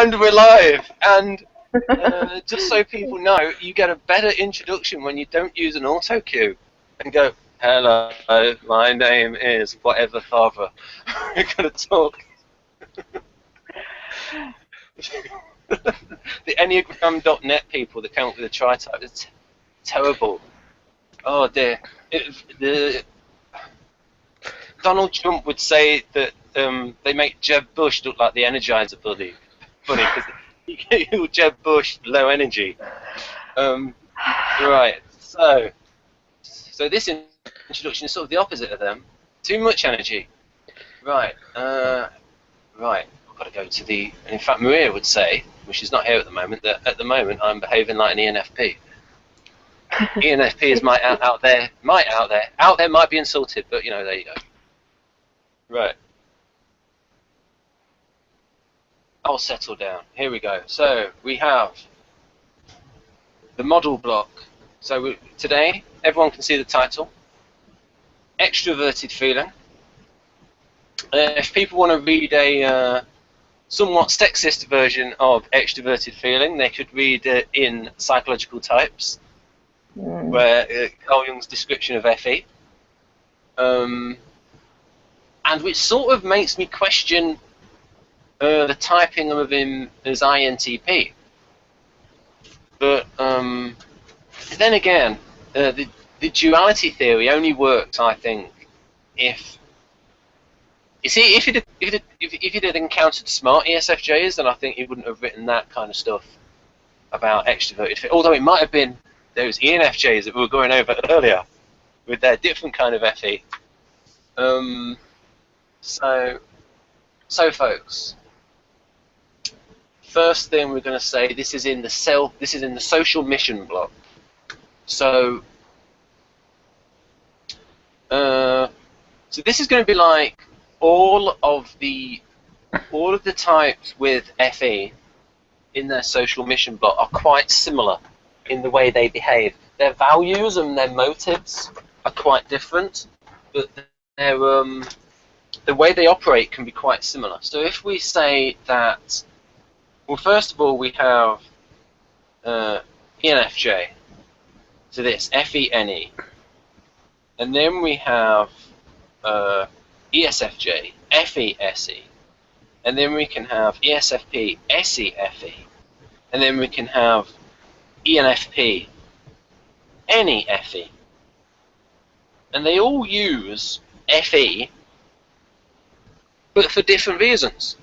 And we're live. And just so people know, you get a better introduction when you don't use an auto cue and go, "Hello, my name is whatever father." We're gonna talk. The Enneagram.net people that come up with a tri-type, it's terrible. Oh dear. Donald Trump would say that they make Jeb Bush look like the Energizer Bunny. Funny, because Jeb Bush, low energy. Right, so this introduction is sort of the opposite of them. Too much energy. Right, right. I've got to go to the. And in fact, Maria would say, which she's not here at the moment, that at the moment I'm behaving like an ENFP. ENFP is out there might be insulted, but you know, there you go. Right. I'll settle down. Here we go. So we have the model block. So today, everyone can see the title. Extroverted feeling. If people want to read a somewhat sexist version of extroverted feeling, they could read it in Psychological Types, where Carl Jung's description of FE. And which sort of makes me question the typing of him as INTP. But then again, the duality theory only works, I think, if you'd had encountered smart ESFJs, then I think he wouldn't have written that kind of stuff about extroverted. Although it might have been those ENFJs that we were going over earlier with their different kind of FE. So folks, first thing we're going to say, this is in the social mission block. So this is going to be like all of the types with FE in their social mission block are quite similar in the way they behave. Their values and their motives are quite different, but their the way they operate can be quite similar. So if we say that, well, first of all, we have ENFJ, so this, FeNe, and then we have ESFJ, FeSe, and then we can have ESFP, SeFe, and then we can have ENFP, NeFe, and they all use FE, but for different reasons.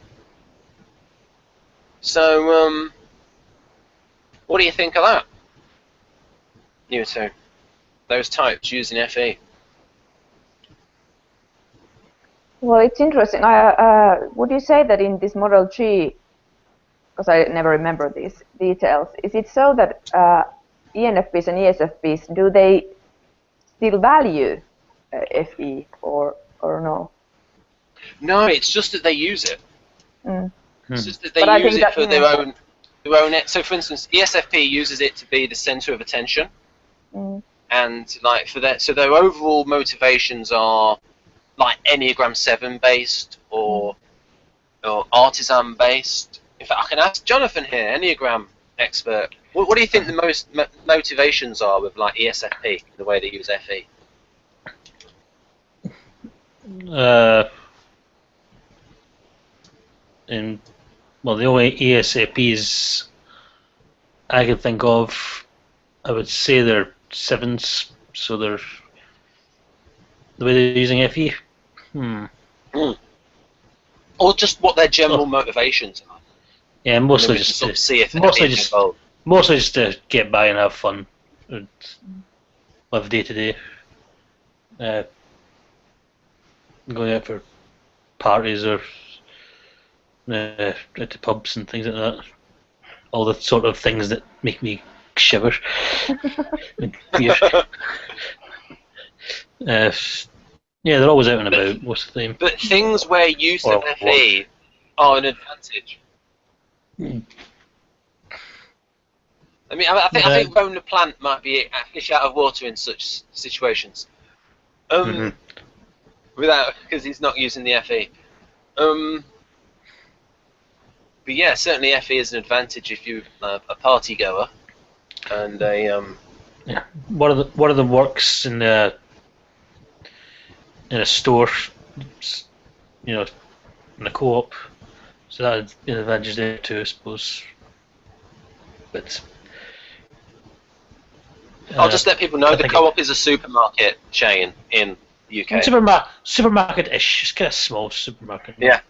So, what do you think of that? You two, those types using FE. Well, it's interesting. Would you say that in this Model G, because I never remember these details, is it so that ENFPs and ESFPs, do they still value FE or no? No, it's just that they use it. It's just that they But use it for their own. So, for instance, ESFP uses it to be the center of attention, and like for that, so their overall motivations are like Enneagram 7 based or artisan based. In fact, I can ask Jonathan here, Enneagram expert. What do you think the most motivations are with like ESFP, the way they use FE? Well, the only ESFPs I can think of, I would say they're 7s, so they're the way they're using FE. Or just what their general motivations are. Yeah, mostly just sort of see if mostly just to get by and have fun, and live day to day. Going out for parties or to pubs and things like that. All the sort of things that make me shiver. Yeah, they're always out and about most of the time. But things where use of FE are an advantage. I mean, I think Rowan the plant might be a fish out of water in such situations. Because he's not using the FE. yeah, certainly FE is an advantage if you're a party goer and a Yeah. One of them works in a store, you know, in a co-op, so that's an advantage there too, I suppose. But I'll just let people know the think co-op is a supermarket chain in the UK. Supermarket-ish. It's kind of small supermarket. Yeah,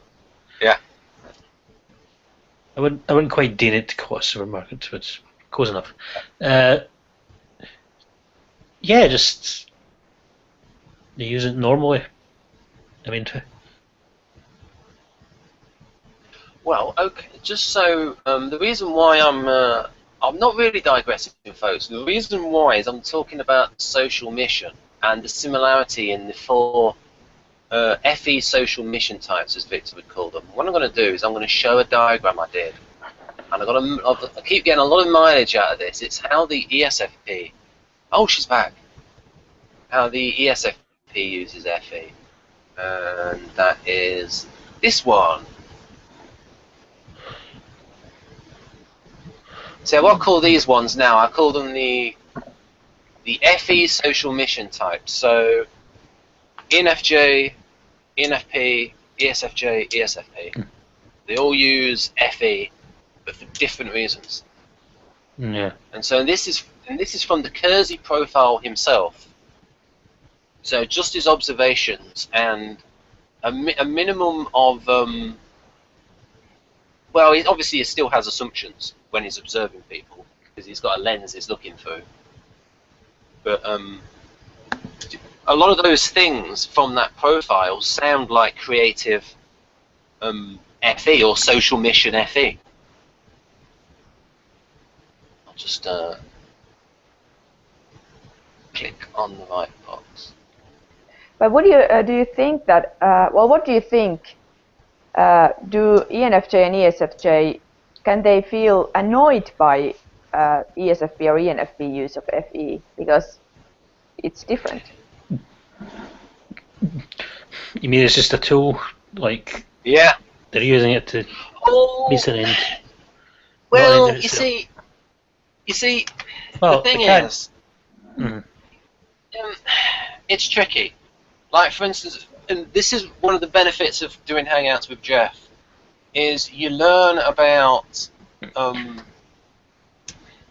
yeah. I wouldn't quite deem it to call it a supermarket, but it's close enough. Yeah, just they use it normally. I mean, Well, okay. Just so the reason why I'm not really digressing, folks. The reason why is I'm talking about social mission and the similarity in the four FE social mission types, as Victor would call them. What I'm going to do is I'm going to show a diagram I did, and I keep getting a lot of mileage out of this. It's how the ESFP. Oh, she's back. How the ESFP uses FE, and that is this one. So I'll call these ones now. I call them the FE social mission types. So ENFJ, ENFP, ESFJ, ESFP. They all use FE, but for different reasons. yeah. And so this is from the Kersey profile himself. So just his observations and a minimum of well, he still has assumptions when he's observing people because he's got a lens he's looking through. But a lot of those things from that profile sound like creative FE or social mission FE. I'll just click on the right box. But what do you think that? Well, what do you think? Do ENFJ and ESFJ, can they feel annoyed by ESFP or ENFP use of FE because it's different? You mean it's just a tool, like Yeah, they're using it to meet an end? Well, you see, well, the thing is, mm-hmm. It's tricky. Like, for instance, and this is one of the benefits of doing Hangouts with Jeff, is you learn about,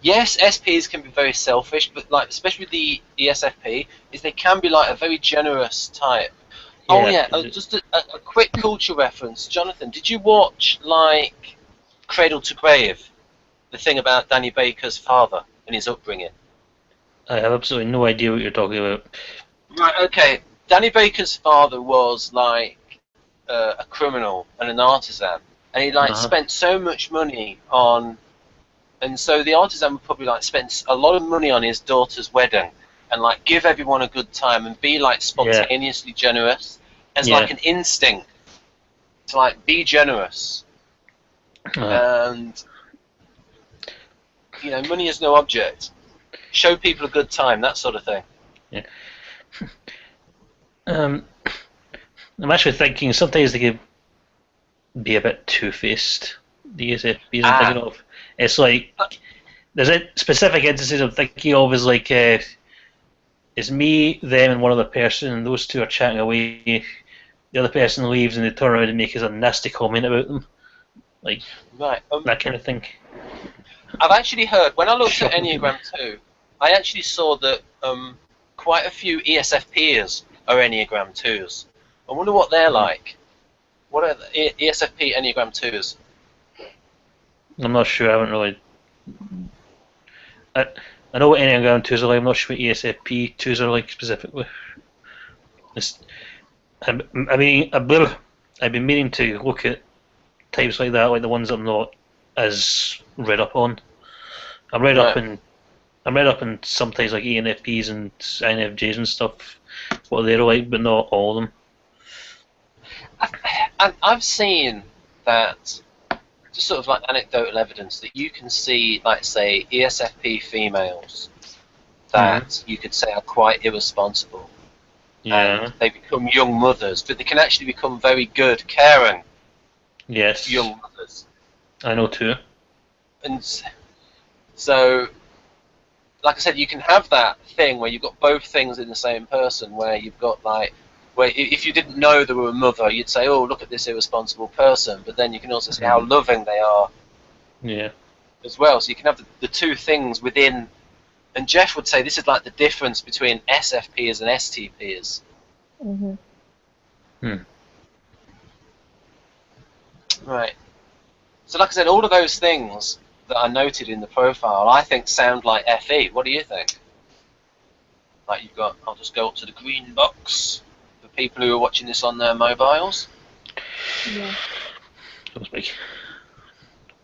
yes, SPs can be very selfish, but like, especially with the ESFP, is they can be like a very generous type. Yeah, oh yeah, just a quick culture reference. Jonathan, did you watch, like, Cradle to Grave? The thing about Danny Baker's father and his upbringing? I have absolutely no idea what you're talking about. Right, okay. Danny Baker's father was like a criminal and an artisan, and he like spent so much money on, and so the artisan would probably like spend a lot of money on his daughter's wedding, and like give everyone a good time and be like spontaneously generous as like an instinct to like be generous, and you know, money is no object. Show people a good time, that sort of thing. Yeah. I'm actually thinking sometimes they can be a bit two-faced. The ESFPs I'm thinking of. It's like there's a specific instances I'm thinking of is like it's me, them, and one other person, and those two are chatting away. The other person leaves, and they turn around and make a nasty comment about them, like that kind of thing. I've actually heard when I looked at Enneagram 2, I actually saw that quite a few ESFPs are Enneagram 2s. I wonder what they're like. What are the ESFP Enneagram 2s? I'm not sure. I haven't really. I know what Enneagram 2s are like. I'm not sure what ESFP 2s are like specifically. I mean, I've been meaning to look at types like that, like the ones I'm not as read up on. I'm read up in some types like ENFPs and INFJs and stuff, what they're like, but not all of them. I've seen that, just sort of like anecdotal evidence, that you can see, like, say, ESFP females that you could say are quite irresponsible. Yeah. And they become young mothers, but they can actually become very good, caring young mothers. I know too. And so, like I said, you can have that thing where you've got both things in the same person, where you've got like, where if you didn't know they were a mother, you'd say, oh, look at this irresponsible person, but then you can also see how loving they are Yeah. as well. So you can have the two things within, and Jeff would say this is like the difference between SFPs and STPs. Mm-hmm. Right. So like I said, all of those things that are noted in the profile, I think sound like FE. What do you think? Like you've got, I'll just go up to the green box for people who are watching this on their mobiles. Yeah. That was big.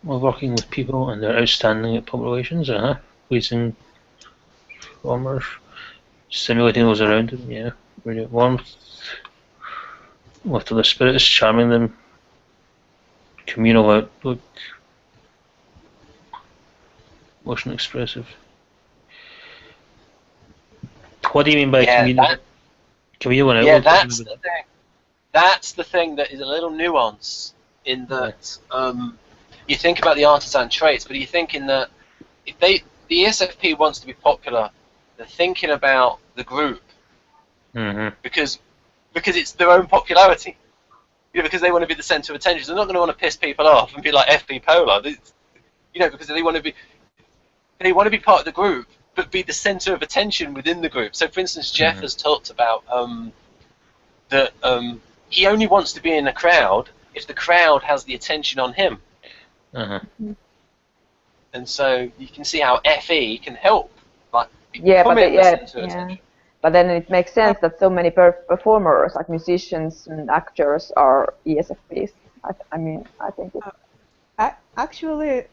We're working with people and they're outstanding at public relations, Pleasing performers, simulating those around them, yeah. Really warmth. With the spirit is charming them. Communal outlook. Motion expressive. What do you mean by communal? Communal and outlook? Yeah, that's the thing. That's the thing that is a little nuance in that you think about the artisan traits, but you think in that if the ESFP wants to be popular, they're thinking about the group because it's their own popularity. You know, because they want to be the centre of attention. They're not going to want to piss people off and be like FP Polar. You know, because they want to be part of the group, but be the centre of attention within the group. So, for instance, Jeff has talked about that he only wants to be in a crowd if the crowd has the attention on him. And so you can see how FE can help, like becoming the centre of attention. But then it makes sense that so many performers, like musicians and actors, are ESFPs. I mean, I think it. Actually,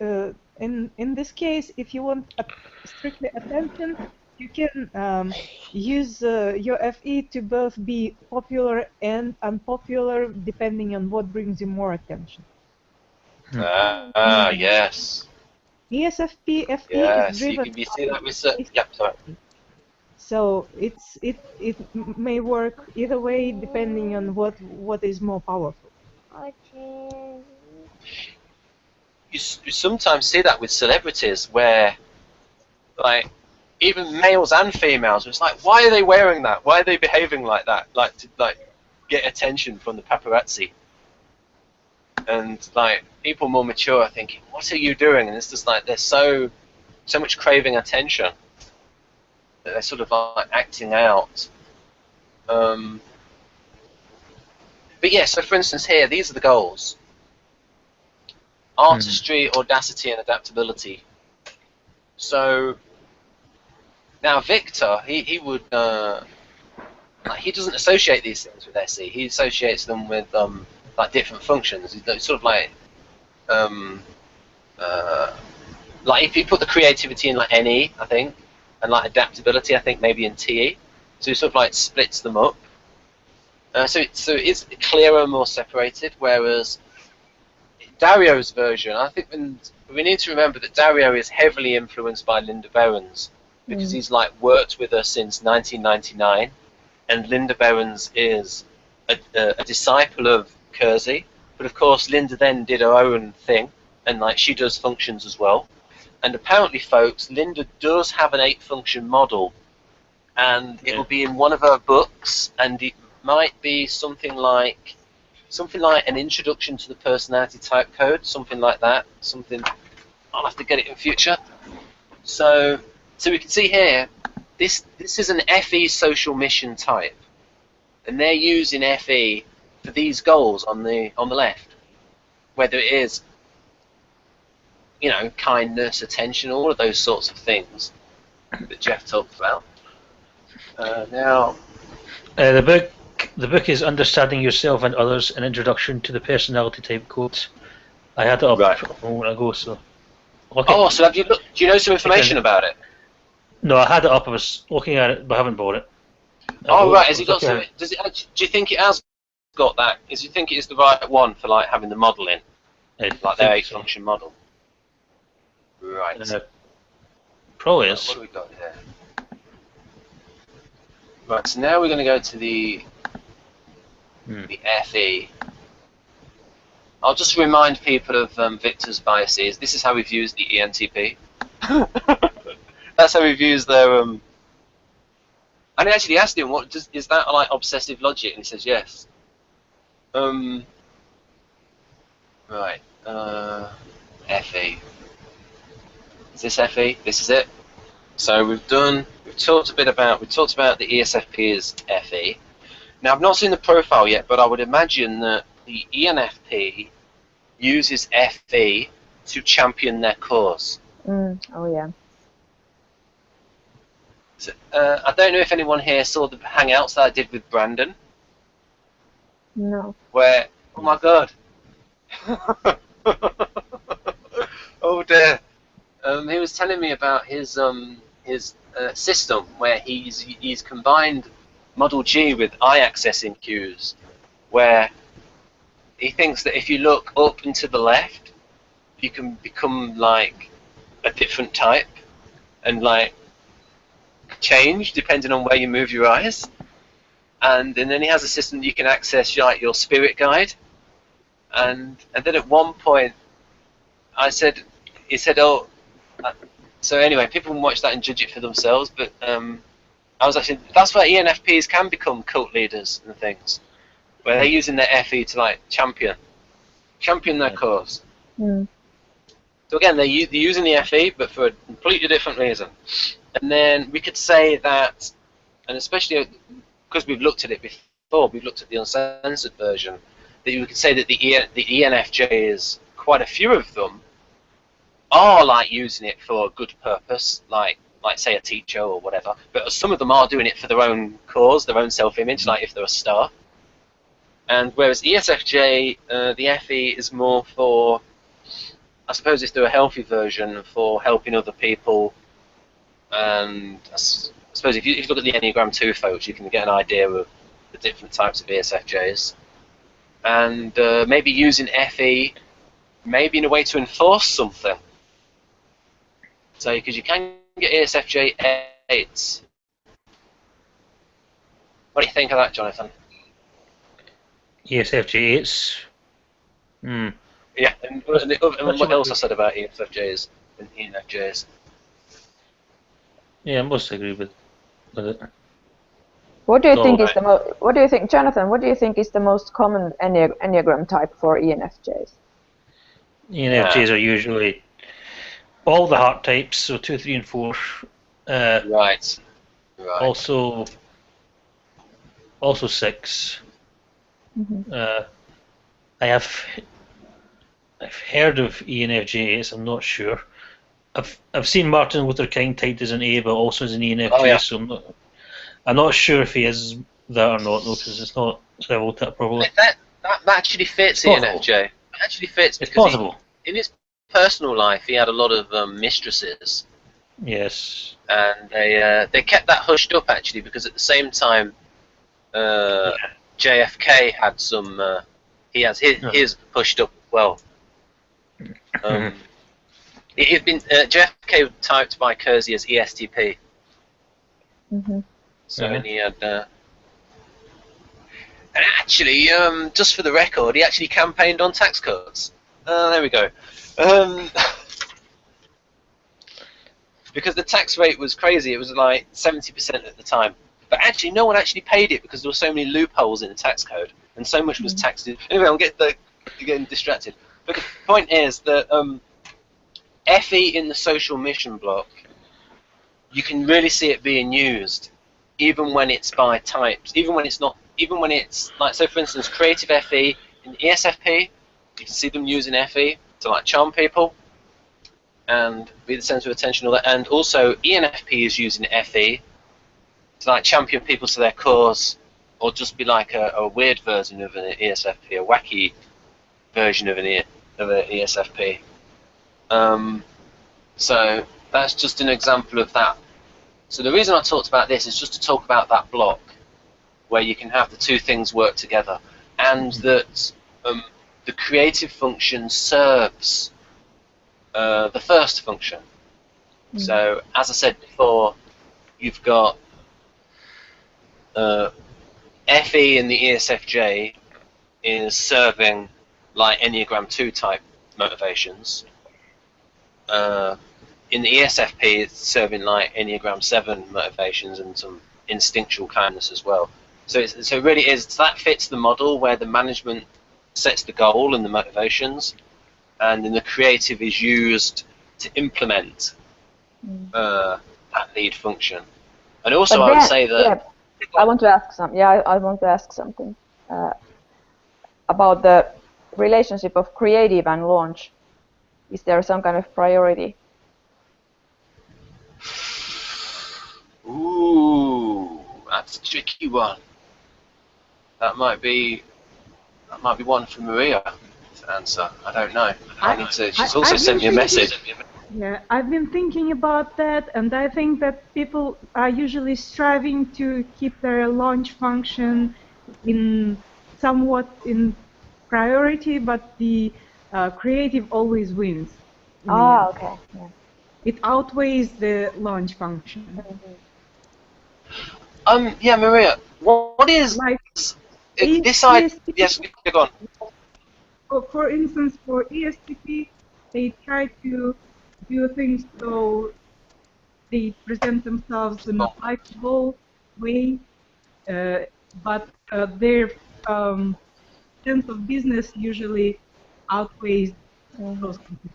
in this case, if you want strictly attention, you can use your FE to both be popular and unpopular, depending on what brings you more attention. Yes. ESFP FE yes, is driven. You can see that with sorry. So it may work either way, depending on what is more powerful. You sometimes see that with celebrities, where like even males and females, it's like, why are they wearing that? Why are they behaving like that? Like to get attention from the paparazzi. And like people more mature are thinking, what are you doing? And it's just like there's so much craving attention that they're sort of like acting out. But yeah, so for instance here, these are the goals. Artistry, audacity, and adaptability. So now Victor, he would he doesn't associate these things with SE. He associates them with like different functions. It's sort of like if you put the creativity in like NE, I think, and like adaptability, I think maybe in TE. So he sort of like splits them up. So it's clearer, more separated. Whereas Dario's version, I think we need to remember that Dario is heavily influenced by Linda Behrens because he's like worked with her since 1999, and Linda Behrens is a disciple of Kersey, but of course Linda then did her own thing, and like she does functions as well. And apparently, folks, Linda does have an 8-function model, and it'll be in one of her books, and it might be something like an introduction to the personality type code, something like that. Something I'll have to get it in future. So we can see here, this is an FE social mission type, and they're using FE for these goals on the left, whether it is, you know, kindness, attention, all of those sorts of things that Jeff talked about. Now, the book is Understanding Yourself and Others: An Introduction to the Personality Type Codes. I had it up a moment ago, so. So have you looked? Do you know some information about it? No, I had it up. I was looking at it, but I haven't bought it. Has it got some? Do you think it has got that? Do you think it is the right one for like having the model in, like their 8-function model? Right. Probably is. What do we got here? Right. So now we're going to go to the FE. I'll just remind people of Victor's biases. This is how we've used the ENTP. That's how we've used their. And I actually asked him, "What is that like obsessive logic?" And he says, "Yes." Right. FE. Is this FE? This is it. So we've talked about the ESFP as FE. Now I've not seen the profile yet, but I would imagine that the ENFP uses FE to champion their cause. Oh yeah. So, I don't know if anyone here saw the Hangouts that I did with Brandon. No. Where, oh my god. Oh dear. He was telling me about his system where he's combined Model G with eye accessing cues, where he thinks that if you look up and to the left, you can become like a different type and like change depending on where you move your eyes. And then he has a system that you can access like your spirit guide. And then at one point, he said, oh. So anyway, people can watch that and judge it for themselves. But I was actually, that's where ENFPs can become cult leaders and things, where they're using their FE to like champion their cause. Mm. So again, they're using the FE, but for a completely different reason. And then we could say that, and especially because we've looked at it before, we've looked at the uncensored version, that you could say that the ENFJs, quite a few of them, are like using it for a good purpose, like say a teacher or whatever. But some of them are doing it for their own cause, their own self-image, like if they're a star. And whereas ESFJ, the FE is more for, I suppose if they're a healthy version, for helping other people. And I suppose if you look at the Enneagram 2 folks, you can get an idea of the different types of ESFJs. And maybe using FE, maybe in a way to enforce something. So, because you can get ESFJ 8s. What do you think of that, Jonathan? ESFJ 8s. Yeah, and what else I said about ESFJs and ENFJs? Yeah, I mostly agree with it. What do you So, think is the what do you think, Jonathan? What do you think is the most common Enneagram type for ENFJs? ENFJs are usually all the heart types, so 2, 3, and 4. Right. Also 6. Mm-hmm. I've heard of ENFJs. I'm not sure. I've seen Martin Luther King typed as an A, but also as an ENFJ. Oh, yeah. So I'm not sure if he is that or not, though, because it's not leveled that probably. That actually fits ENFJ. It actually fits It's because possible. in his personal life he had a lot of mistresses. Yes. And they kept that hushed up actually because at the same time JFK had some. He has his pushed up as well. It's been JFK typed by Kersey as ESTP. Mm-hmm. So and he had. And actually, just for the record, he actually campaigned on tax cuts. There we go. Because the tax rate was crazy. It was like 70% at the time. But actually, no one actually paid it because there were so many loopholes in the tax code, and so much was taxed. Anyway, I'm getting distracted. But the point is that FE in the social mission block, you can really see it being used, even when it's by types, even when it's not, even when it's like, so for instance, creative FE in ESFP, you can see them using FE to like charm people and be the centre of attention, all that. And also ENFP is using FE to like champion people to their cause, or just be like a weird version of an ESFP, a wacky version of an ESFP. So that's just an example of that. So the reason I talked about this is just to talk about that block where you can have the two things work together, and that the creative function serves the first function. So as I said before, you've got FE in the ESFJ is serving like Enneagram 2 type motivations. In the ESFP, it's serving like Enneagram 7 motivations and some instinctual kindness as well. So it really is, that fits the model where the management sets the goal and the motivations, and then the creative is used to implement that lead function. And also, I would say that... Yeah, I want to ask I want to ask something about the relationship of creative and launch. Is there some kind of priority? Ooh, that's a tricky one. That might be one for Maria to answer. I don't know. She's also sent me a message. Yeah, I've been thinking about that, and I think that people are usually striving to keep their launch function somewhat in priority, but the creative always wins. Okay. Yeah. It outweighs the launch function. Yeah, Maria, what is like this idea? Yes, go on. For instance, for ESTP, they try to do things so they present themselves in a likable way, but their sense of business usually outweighs those companies.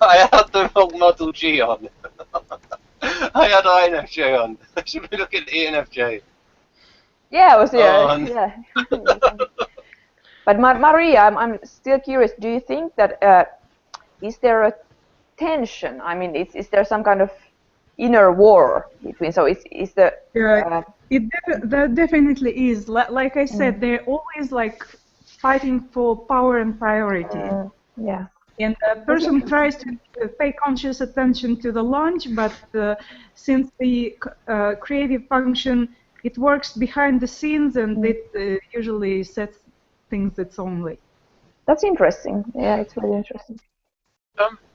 I had the wrong Model G on. I had INFJ on. I should be looking at ENFJ. Yeah, I was yeah. But Maria, I'm still curious. Do you think that is there a tension? I mean, is there some kind of inner war between? So is the that definitely is. Like I said, they're always like fighting for power and priority. Yeah. And a person tries to pay conscious attention to the launch, but since the creative function, it works behind the scenes, and it usually sets things its own way. That's interesting. Yeah, it's really interesting.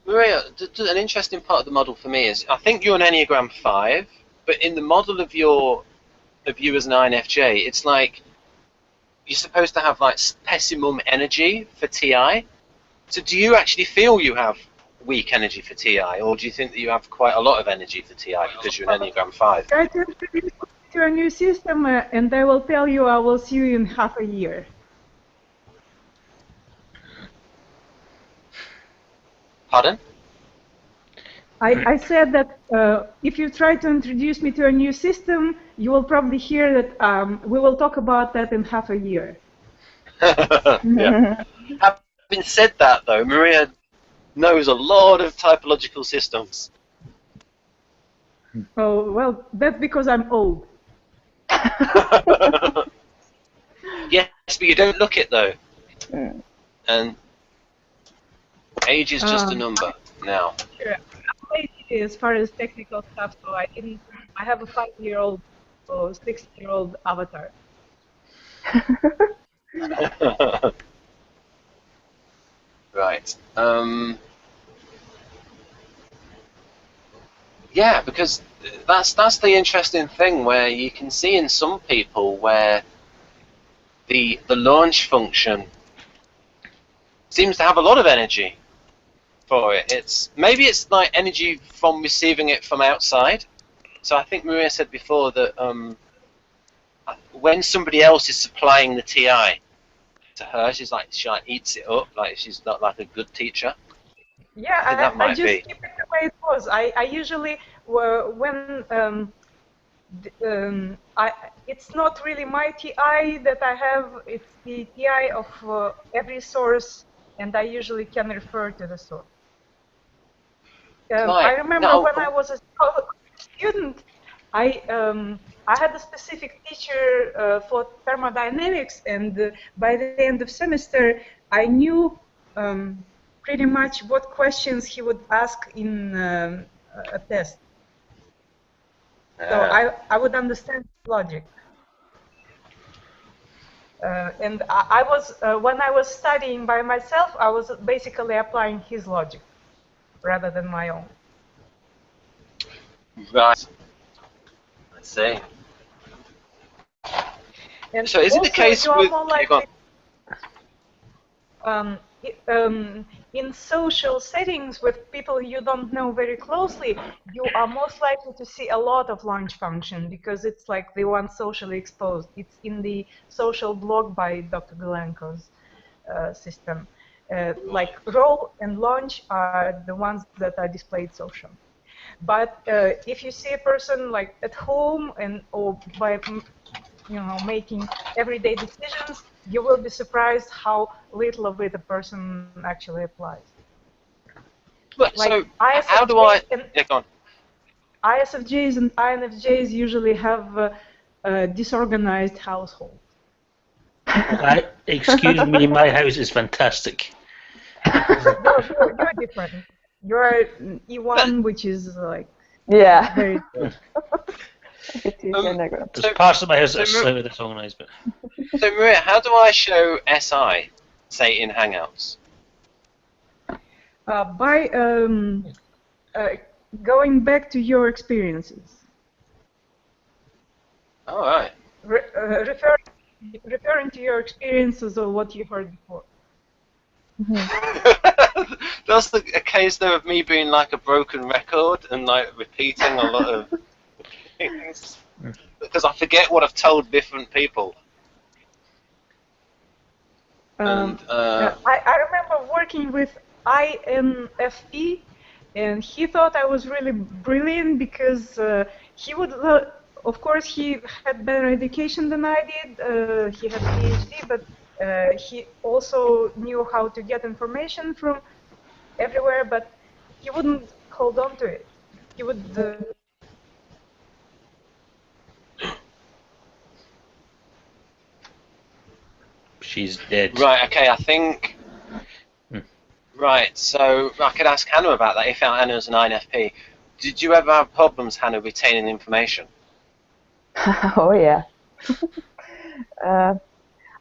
Maria, an interesting part of the model for me is, I think you're an Enneagram 5, but in the model of you as an INFJ, it's like you're supposed to have like pessimum energy for TI. So do you actually feel you have weak energy for TI, or do you think that you have quite a lot of energy for TI because you're an Enneagram 5? Try to introduce to a new system, and I will tell you I will see you in half a year. Pardon? I said that if you try to introduce me to a new system, you will probably hear that we will talk about that in half a year. Yeah. Having said that, though, Maria knows a lot of typological systems. Oh, well, that's because I'm old. Yes, but you don't look it, though. And age is just a number now. Sure. I'm late as far as technical stuff, so I have a 5-year-old or 6-year-old avatar. Right. Yeah, because that's the interesting thing, where you can see in some people where the launch function seems to have a lot of energy for it. Maybe it's like energy from receiving it from outside. So I think Maria said before that when somebody else is supplying the TI to her, she eats it up, like she's not like a good teacher. Yeah, I just keep it the way it was. I usually, it's not really my TI that I have, it's the TI of every source, and I usually can refer to the source. I remember when I was a student, I had a specific teacher for thermodynamics, and by the end of semester, I knew pretty much what questions he would ask in a test. So I would understand logic. And I was when I was studying by myself, I was basically applying his logic rather than my own. Right. Let's see. And So is it the also, case you are with... more yeah, go likely, in social settings with people you don't know very closely, you are most likely to see a lot of lunge function because it's like the one socially exposed. It's in the social blog by Dr. Gulenko's system. Like role and launch are the ones that are displayed social. But if you see a person like at home and or by making everyday decisions, you will be surprised how little of it a person actually applies. But Like so how do I? Yeah, go on. ISFJs and INFJs usually have a disorganized household. Excuse me, my house is fantastic. You're different. You're E1, which is like very. It is Energo. There's parts of my house that are slightly disorganized, but. So Maria, how do I show SI, say in Hangouts? By going back to your experiences. All right. Referring to your experiences or what you heard before. That's a case though of me being like a broken record and like repeating a lot of things because I forget what I've told different people. I remember working with INFP, and he thought I was really brilliant because he would, of course, he had better education than I did. He had a PhD, but he also knew how to get information from everywhere, but he wouldn't hold on to it. He would. She's dead. Right, okay, I think... Right, so I could ask Hanna about that. If Hanna's an INFP, did you ever have problems, Hanna, retaining information? Oh, yeah.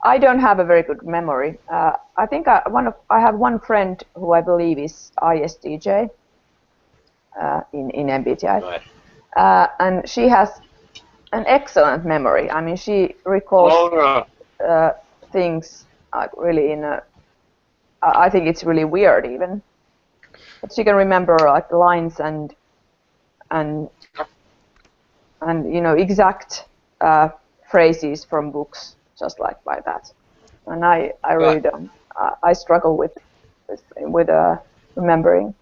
I don't have a very good memory. I think I have one friend who I believe is ISTJ in MBTI. Right. And she has an excellent memory. I mean, she recalls things like really in a... I think it's really weird even. But she can remember like lines and exact phrases from books just like by that. And I really don't. I struggle with remembering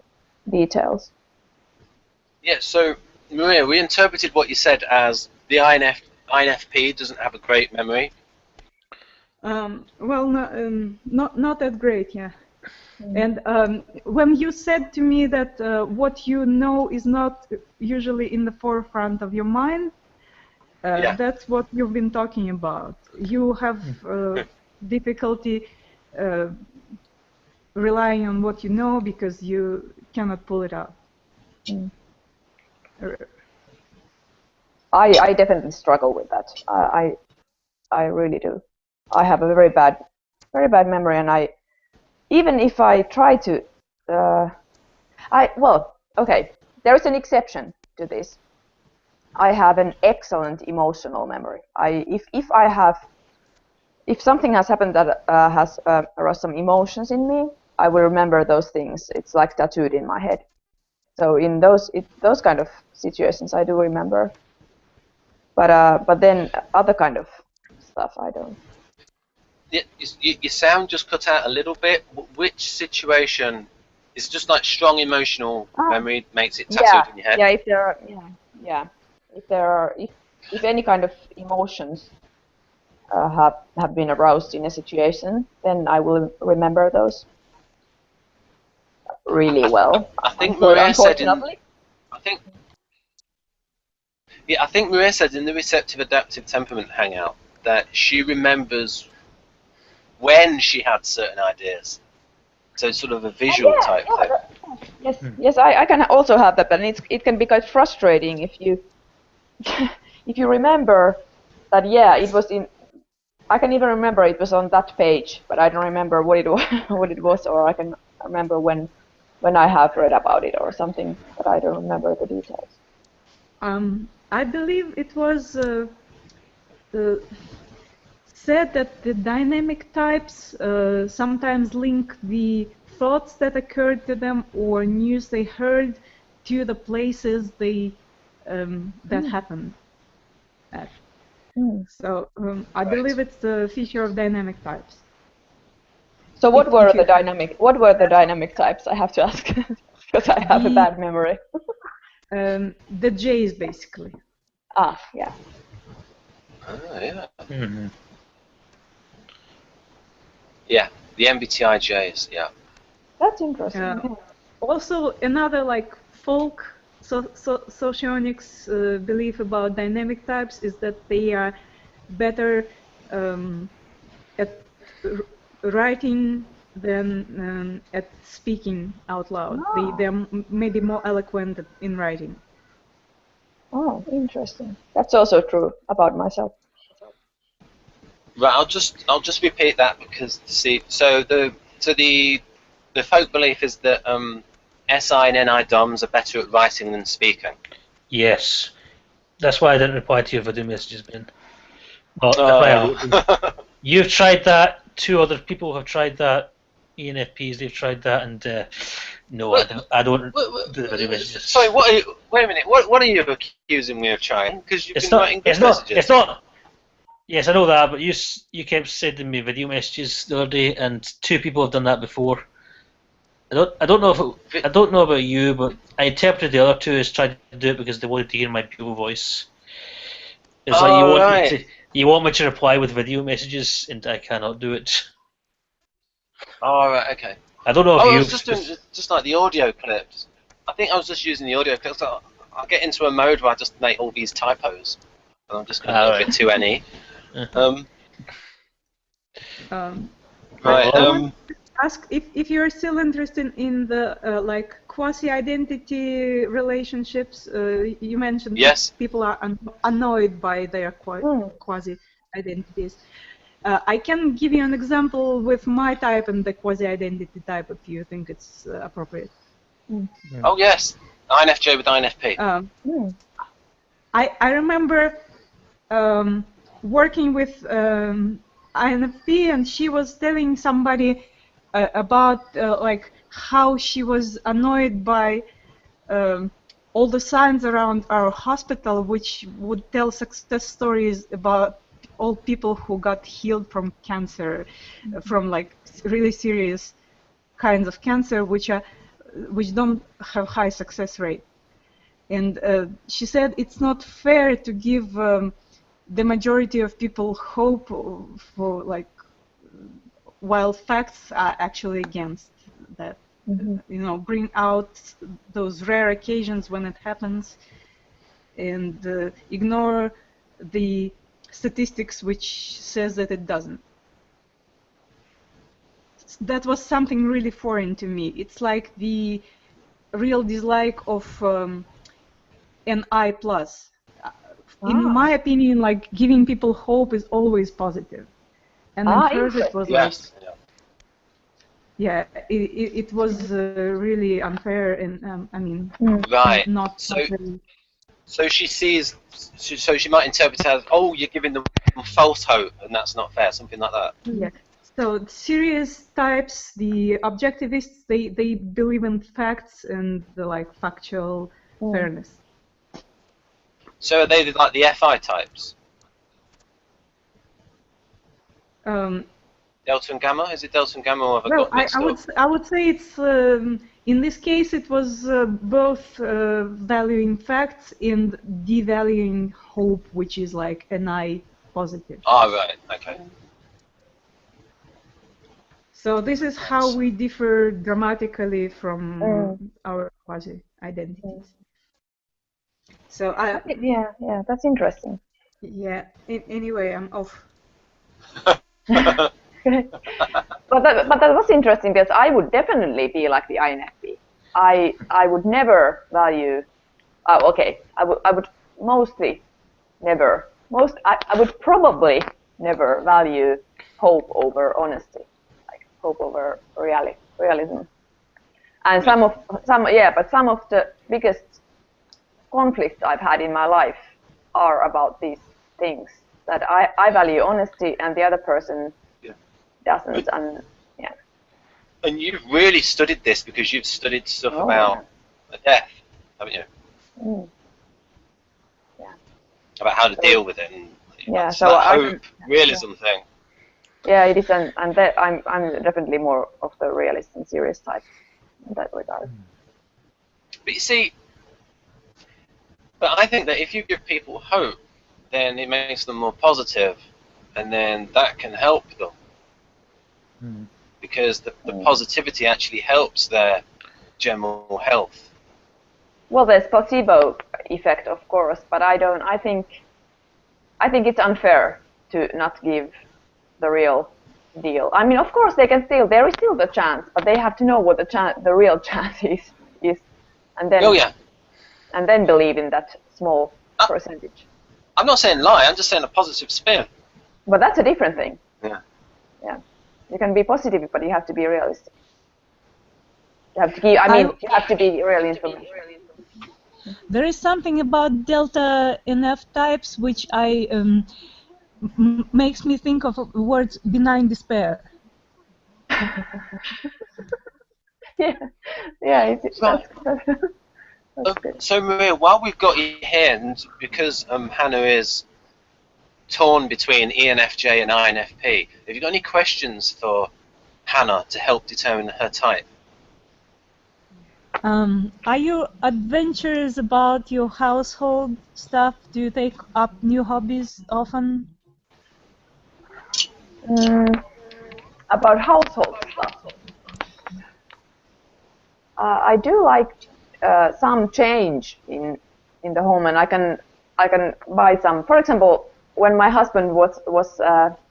details. Yeah, so Maria, we interpreted what you said as the INFP doesn't have a great memory. Well, not that great, yeah. And when you said to me that what you know is not usually in the forefront of your mind, that's what you've been talking about. You have difficulty relying on what you know because you cannot pull it out. I definitely struggle with that. I really do. I have a very bad memory, and even if I try to, okay, there is an exception to this. I have an excellent emotional memory. If something has happened that has aroused some emotions in me, I will remember those things. It's like tattooed in my head. So in those kind of situations, I do remember. But then other kind of stuff, I don't. Your sound just cut out a little bit. Which situation is just like strong emotional memory makes it tattooed in your head? Yeah, if any kind of emotions have been aroused in a situation, then I will remember those really well. I think Maria said I think Maria said in the receptive adaptive temperament hangout that she remembers when she had certain ideas. So it's sort of a visual type thing. Yes, I can also have that, but it can be quite frustrating if you if you remember that it was in. I can even remember it was on that page, but I don't remember what it was, or I can remember when I have read about it or something, but I don't remember the details. I believe it was said that the dynamic types sometimes link the thoughts that occurred to them or news they heard to the places they that happened at. So I believe it's a feature of dynamic types. So what were the dynamic types? I have to ask because I have a bad memory. The J's basically. Ah, yeah. Oh, yeah. Mm-hmm. Yeah, the MBTI J's, yeah. That's interesting. Also, another like folk socionics belief about dynamic types is that they are better at writing than at speaking out loud. They're maybe more eloquent in writing. Oh, interesting. That's also true about myself. Right, I'll just repeat that because see, so the folk belief is that SI and NI DOMs are better at writing than speaking. Yes. That's why I didn't reply to your video messages, Ben. Well, that's why I wrote them. You've tried that. 2 other people have tried that. ENFPs, they've tried that, and no, I don't do the video messages. Sorry, wait a minute. What are you accusing me of trying? Because you've been writing good messages. It's not. Yes, I know that, but you kept sending me video messages the other day, and 2 people have done that before. I don't know I don't know about you, but I interpreted the other 2 as trying to do it because they wanted to hear my pure voice. It's like you want me to reply with video messages, and I cannot do it. Oh, right, okay. I don't know if I was just doing just like the audio clips. I think I was just using the audio clips. So I'll get into a mode where I just make all these typos, and I'm just going to make it too NE. Right. I want to ask if you're still interested in the like quasi-identity relationships. You mentioned people are annoyed by their quasi-identities. I can give you an example with my type and the quasi-identity type if you think it's appropriate. Oh yes, INFJ with INFP. I remember working with INFP, and she was telling somebody about like how she was annoyed by all the signs around our hospital, which would tell success stories about all people who got healed from cancer, from like really serious kinds of cancer, which don't have high success rate. And she said it's not fair to give the majority of people hope for like, while facts are actually against that. You know, bring out those rare occasions when it happens, and ignore the statistics which says that it doesn't. That was something really foreign to me. It's like the real dislike of NI+. In my opinion, like giving people hope is always positive. And in hers it was like, yeah, it was really unfair, and I mean, not really. So she sees, so she might interpret it as, oh, you're giving them false hope, and that's not fair, something like that. Yeah. So serious types, the objectivists, they believe in facts and the like factual fairness. So are they like the FI types? Delta and gamma? Is it delta and gamma, or have I got mixed up? I would say it's in this case it was both valuing facts and devaluing hope, which is like NI positive. Oh, right, okay. So this is how we differ dramatically from our quasi-identities. So yeah, that's interesting. Yeah. Anyway, I'm off. But that was interesting because I would definitely be like the INFP. I would never value. I would mostly never. I would probably never value hope over honesty, like hope over realism. And some of the biggest conflicts I've had in my life are about these things. that I value honesty and the other person Yeah. doesn't, and yeah. And you've really studied this because you've studied stuff Oh, about death, haven't you? Mm. Yeah. About how to So- deal with it. And Yeah, that's so that I hope realism thing. Yeah, it is, and I'm definitely more of the realist and serious type in that regard. But you see, but I think that if you give people hope, then it makes them more positive, and then that can help them. Because the positivity actually helps their general health. Well, there's placebo effect, of course, but I think it's unfair to not give the real deal. I mean, of course, there is still the chance, but they have to know what the real chance is, and then and then believe in that small percentage. I'm not saying lie. I'm just saying a positive spin. But that's a different thing. Yeah. Yeah. You can be positive, but you have to be realistic. You have to give. I mean, you have to be really information. There is something about delta NF types which makes me think of words benign despair. Yeah, that's good. So Maria, while we've got you here, and because Hanna is torn between ENFJ and INFP, have you got any questions for Hanna to help determine her type? Are you adventurous about your household stuff? Do you take up new hobbies often? About household stuff. I do like some change in the home, and I can buy some. For example, when my husband was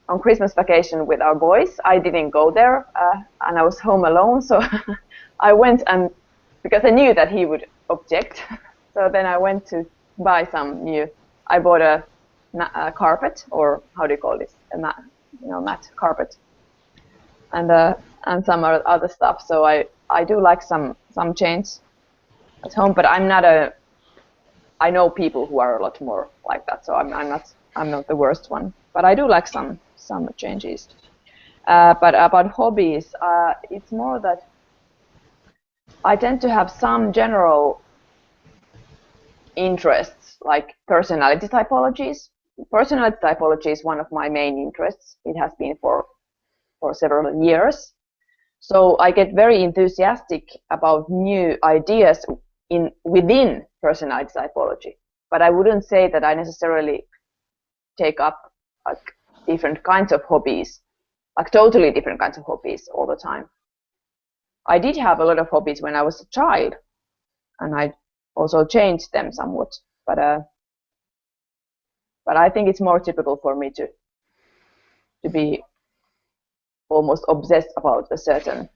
on Christmas vacation with our boys, I didn't go there, and I was home alone. So I went, and because I knew that he would object, so then I went to buy some new. I bought a carpet, or how do you call this? A mat, mat carpet, and some other stuff. So I do like some change at home, but I'm not I know people who are a lot more like that, so I'm not the worst one. But I do like some changes. But about hobbies, it's more that I tend to have some general interests, like personality typologies. Personality typology is one of my main interests. It has been for several years. So I get very enthusiastic about new ideas within personality typology. But I wouldn't say that I necessarily take up like different kinds of hobbies, like totally different kinds of hobbies all the time. I did have a lot of hobbies when I was a child, and I also changed them somewhat. But I think it's more typical for me to be almost obsessed about a certain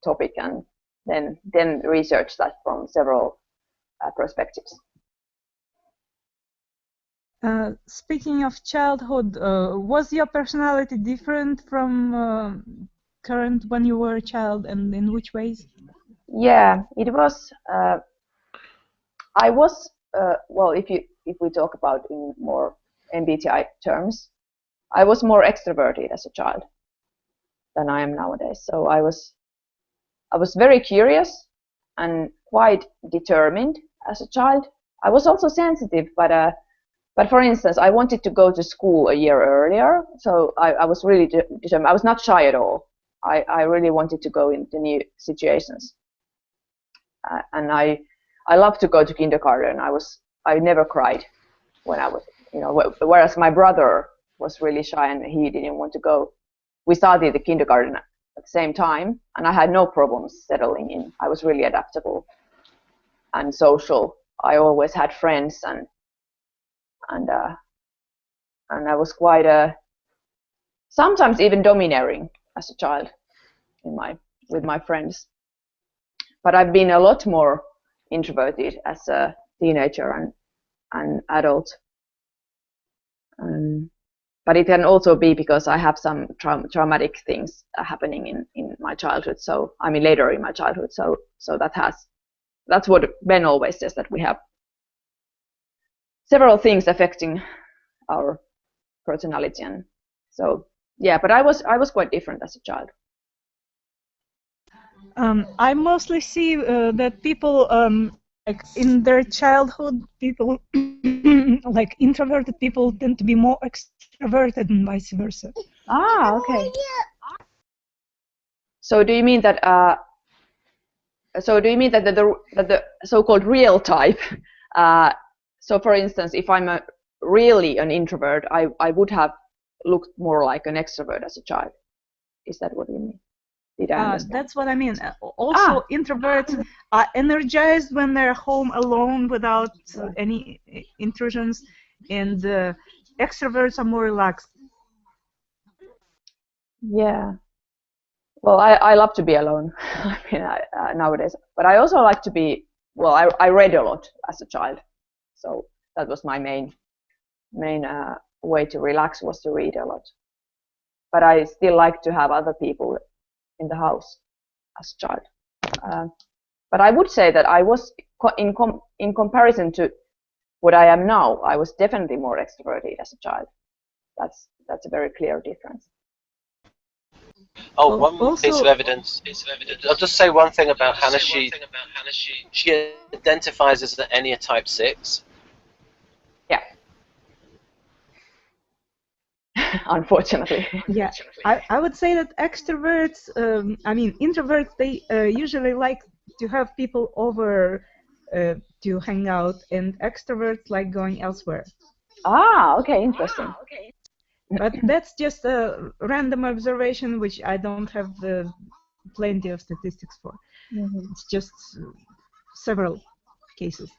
topic and then research that from several perspectives. Speaking of childhood, was your personality different from current when you were a child, and in which ways? Yeah, it was. I was well. If we talk about in more MBTI terms, I was more extroverted as a child than I am nowadays. So I was very curious and quite determined as a child. I was also sensitive, but for instance, I wanted to go to school a year earlier, so I was really determined. I was not shy at all. I really wanted to go into new situations, and I loved to go to kindergarten. I never cried when I was, whereas my brother was really shy and he didn't want to go. We started the kindergarten at the same time, and I had no problems settling in. I was really adaptable and social. I always had friends, and I was quite sometimes even domineering as a child with my friends. But I've been a lot more introverted as a teenager and adult. But it can also be because I have some traumatic things happening in my childhood. So I mean later in my childhood. So that's what Ben always says, that we have several things affecting our personality, and so yeah. But I was quite different as a child. I mostly see that people, like in their childhood, people like introverted people tend to be more extroverted and vice versa. Ah, okay. So do you mean that? The so-called real type? So, for instance, if I'm really an introvert, I would have looked more like an extrovert as a child. Is that what you mean? Did I understand? That's what I mean. Also, introverts are energized when they're home alone without any intrusions, and extroverts are more relaxed. Yeah. Well, I love to be alone. I mean, nowadays, but I also like to be. Well, I read a lot as a child, so that was my main way to relax, was to read a lot. But I still like to have other people in the house as a child. But I would say that I was in comparison to what I am now, I was definitely more extroverted as a child. That's a very clear difference. Oh, one more piece of evidence. I'll just say one thing about Hanna. She identifies as an Enia type 6. Yeah. Unfortunately. Yeah, I would say that extroverts, I mean introverts, they usually like to have people over to hang out, and extroverts like going elsewhere. Ah, okay, interesting. But that's just a random observation, which I don't have plenty of statistics for. It's just several cases.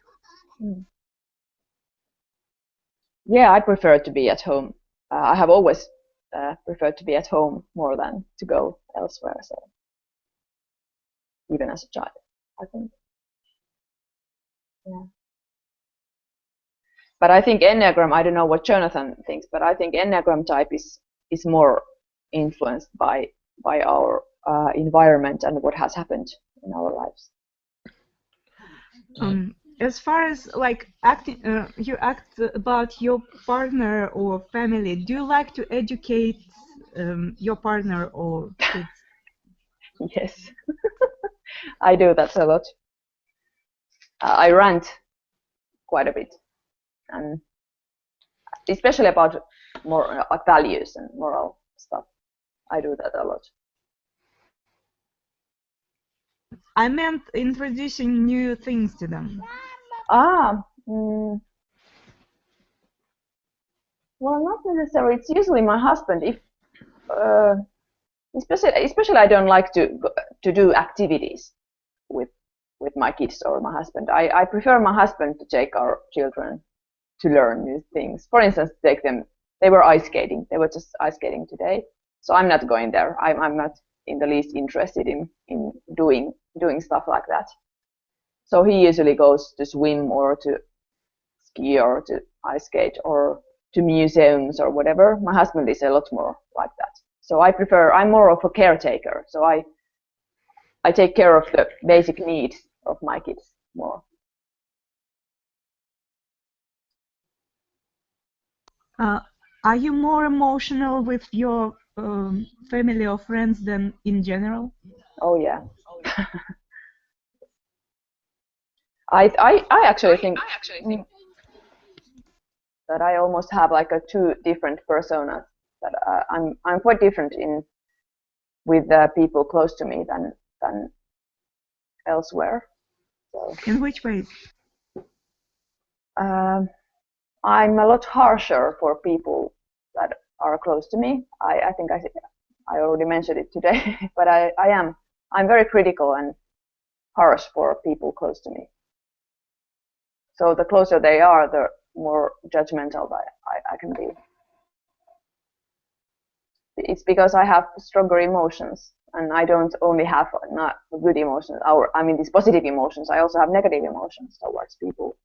Yeah, I prefer to be at home. I have always preferred to be at home more than to go elsewhere. So even as a child, I think. Yeah. But I think Enneagram, I don't know what Jonathan thinks, but I think Enneagram type is more influenced by our environment and what has happened in our lives. As far as like acting, you act about your partner or family. Do you like to educate your partner or kids? Yes, I do that a lot. I rant quite a bit, and especially about more values and moral stuff. I do that a lot. I meant introducing new things to them. Well, not necessarily. It's usually my husband. If especially I don't like to do activities with my kids or my husband. I prefer my husband to take our children to learn new things. For instance, take them. They were ice skating. They were just ice skating today. So I'm not going there. I'm not in the least interested in doing stuff like that. So he usually goes to swim or to ski or to ice skate or to museums or whatever. My husband is a lot more like that. So I'm more of a caretaker. So I take care of the basic needs of my kids more. Are you more emotional with your family or friends than in general? Oh yeah. I actually think that I almost have like two different personas. That I'm quite different with people close to me than elsewhere. So, in which ways? I'm a lot harsher for people that are close to me. I think I already mentioned it today, but I'm very critical and harsh for people close to me. So the closer they are, the more judgmental I can be. It's because I have stronger emotions, and I don't only have not good emotions, these positive emotions. I also have negative emotions towards people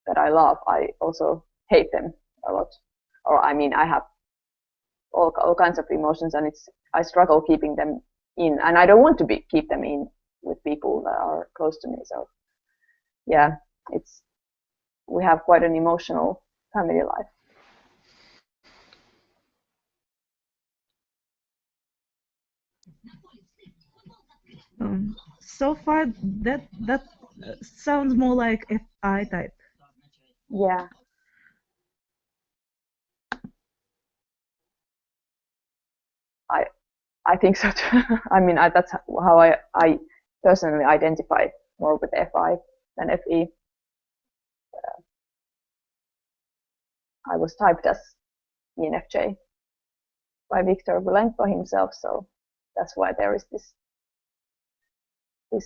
that I love. I also hate them a lot, I have all kinds of emotions, and I struggle keeping them in, and I don't want to keep them in with people that are close to me. So yeah, we have quite an emotional family life. So far, that sounds more like FI type. Yeah. I think so too. I mean, that's how I personally identify more with FI than FE. I was typed as ENFJ by Viktor Vulenko himself, so that's why there is this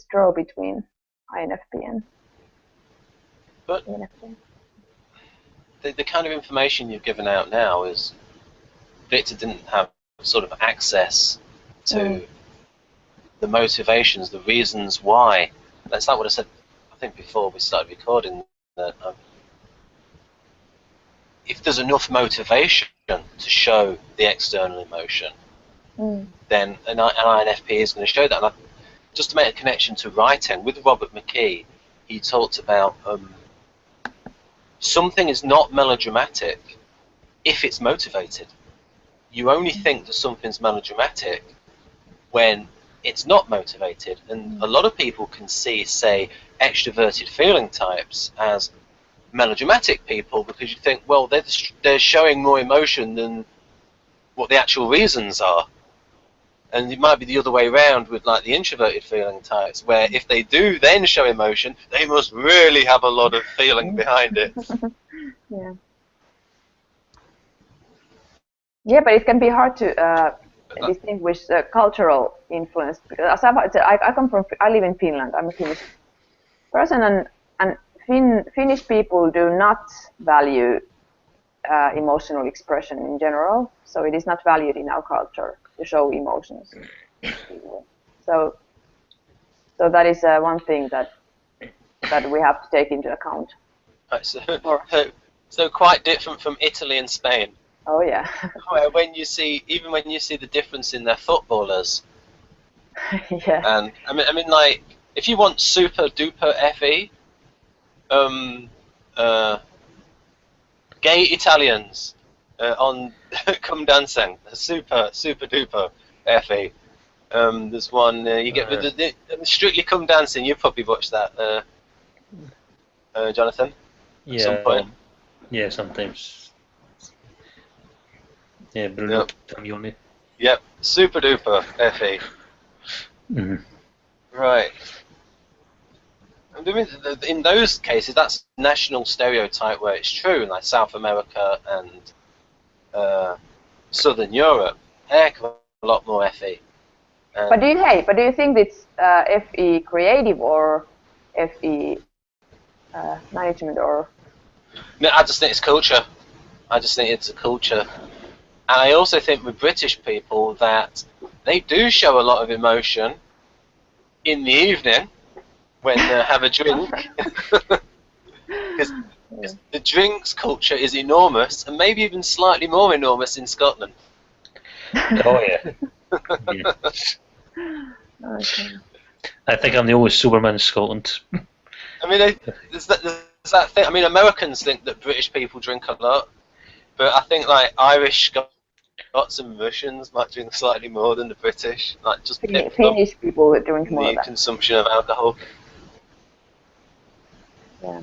draw between INFP and But ENFJ. the kind of information you've given out now is Victor didn't have sort of access to the motivations, the reasons why. That's not what I said, I think, before we started recording, that if there's enough motivation to show the external emotion, then an INFP is going to show that. And just to make a connection to writing, with Robert McKee, he talked about something is not melodramatic if it's motivated. You only think that something's melodramatic when it's not motivated. And a lot of people can see, say, extroverted feeling types as melodramatic people, because you think, well, they're showing more emotion than what the actual reasons are. And it might be the other way around with like the introverted feeling types, where if they do then show emotion, they must really have a lot of feeling behind it. Yeah. Yeah, but it can be hard to distinguish the cultural influence, because as I live in Finland. I'm a Finnish person, and Finnish people do not value emotional expression in general. So it is not valued in our culture to show emotions. So that is one thing that we have to take into account. Right, so quite different from Italy and Spain. Oh yeah. Where when you see the difference in their footballers. Yeah. And I mean, like, if you want super duper FE, gay Italians on Come Dancing, super duper FE. There's one you get with the Strictly Come Dancing. You've probably watched that, Jonathan. Yeah. At some point. Yeah, sometimes. Yeah, Bruno Tamioni. Yep, super duper FE. Right. I mean, in those cases, that's national stereotype where it's true, like South America and Southern Europe, heck of a lot more FE. But do you think it's FE creative or FE management, or? No, I just think it's culture. I just think it's a culture. And I also think with British people that they do show a lot of emotion in the evening when they have a drink. Because the drinks culture is enormous, and maybe even slightly more enormous in Scotland. Oh yeah. Okay. I think I'm the only Superman in Scotland. I mean, there's that thing. I mean, Americans think that British people drink a lot, but I think like Irish, Scots and Russians might drink slightly more than the British. Like just Finnish people drink more. The consumption of alcohol. Yeah.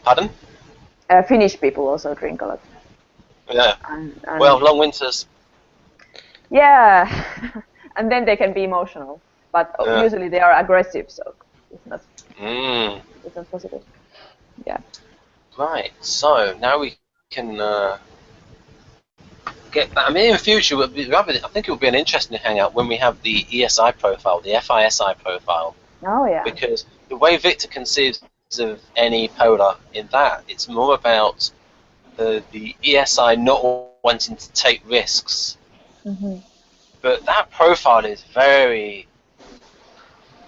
Pardon? Finnish people also drink a lot. Yeah. And well, long winters. Yeah, and then they can be emotional, but usually they are aggressive, so it's not. It's not positive. Yeah. Right. So now we can get back. I mean, in the future, I think it would be an interesting hangout when we have the ESI profile, the FISI profile. Oh yeah. Because the way Victor conceives of any polar in that, it's more about the ESI not wanting to take risks. But that profile is very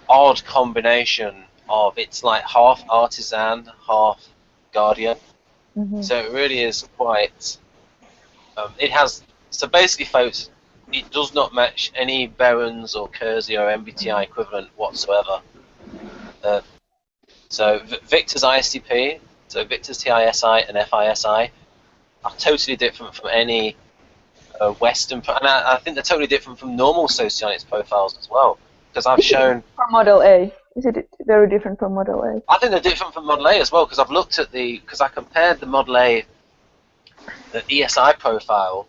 odd combination of, it's like half artisan, half guardian. So it really is quite. It has, so basically, folks, it does not match any Berens or Kersey or MBTI equivalent whatsoever. So Victor's ISTP, so Victor's TISI and FISI are totally different from any Western, and I think they're totally different from normal Socionics profiles as well. because I've shown. From Model A, is it very different from Model A? I think they're different from Model A as well, because I've looked at because I compared the Model A, the ESI profile,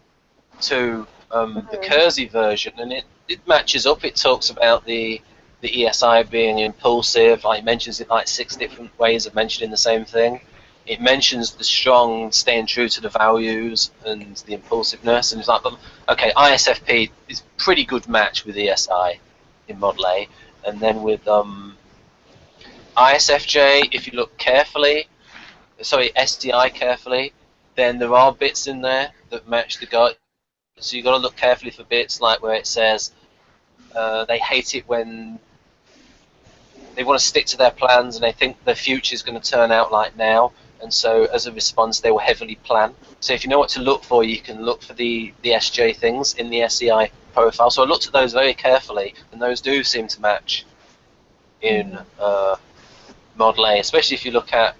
to the Kersey version, and it matches up. It talks about the ESI being impulsive. Like, it mentions it like 6 different ways of mentioning the same thing. It mentions the strong staying true to the values and the impulsiveness, and it's like, okay, ISFP is a pretty good match with ESI in Model A, and then with ISFJ, if you look carefully, sorry, SDI carefully, then there are bits in there that match the guy. So you've got to look carefully for bits like where it says they hate it when they want to stick to their plans and they think their future is going to turn out like now, and so as a response they will heavily plan. So if you know what to look for, you can look for the SJ things in the SEI profile. So I looked at those very carefully, and those do seem to match in Model A, especially if you look at,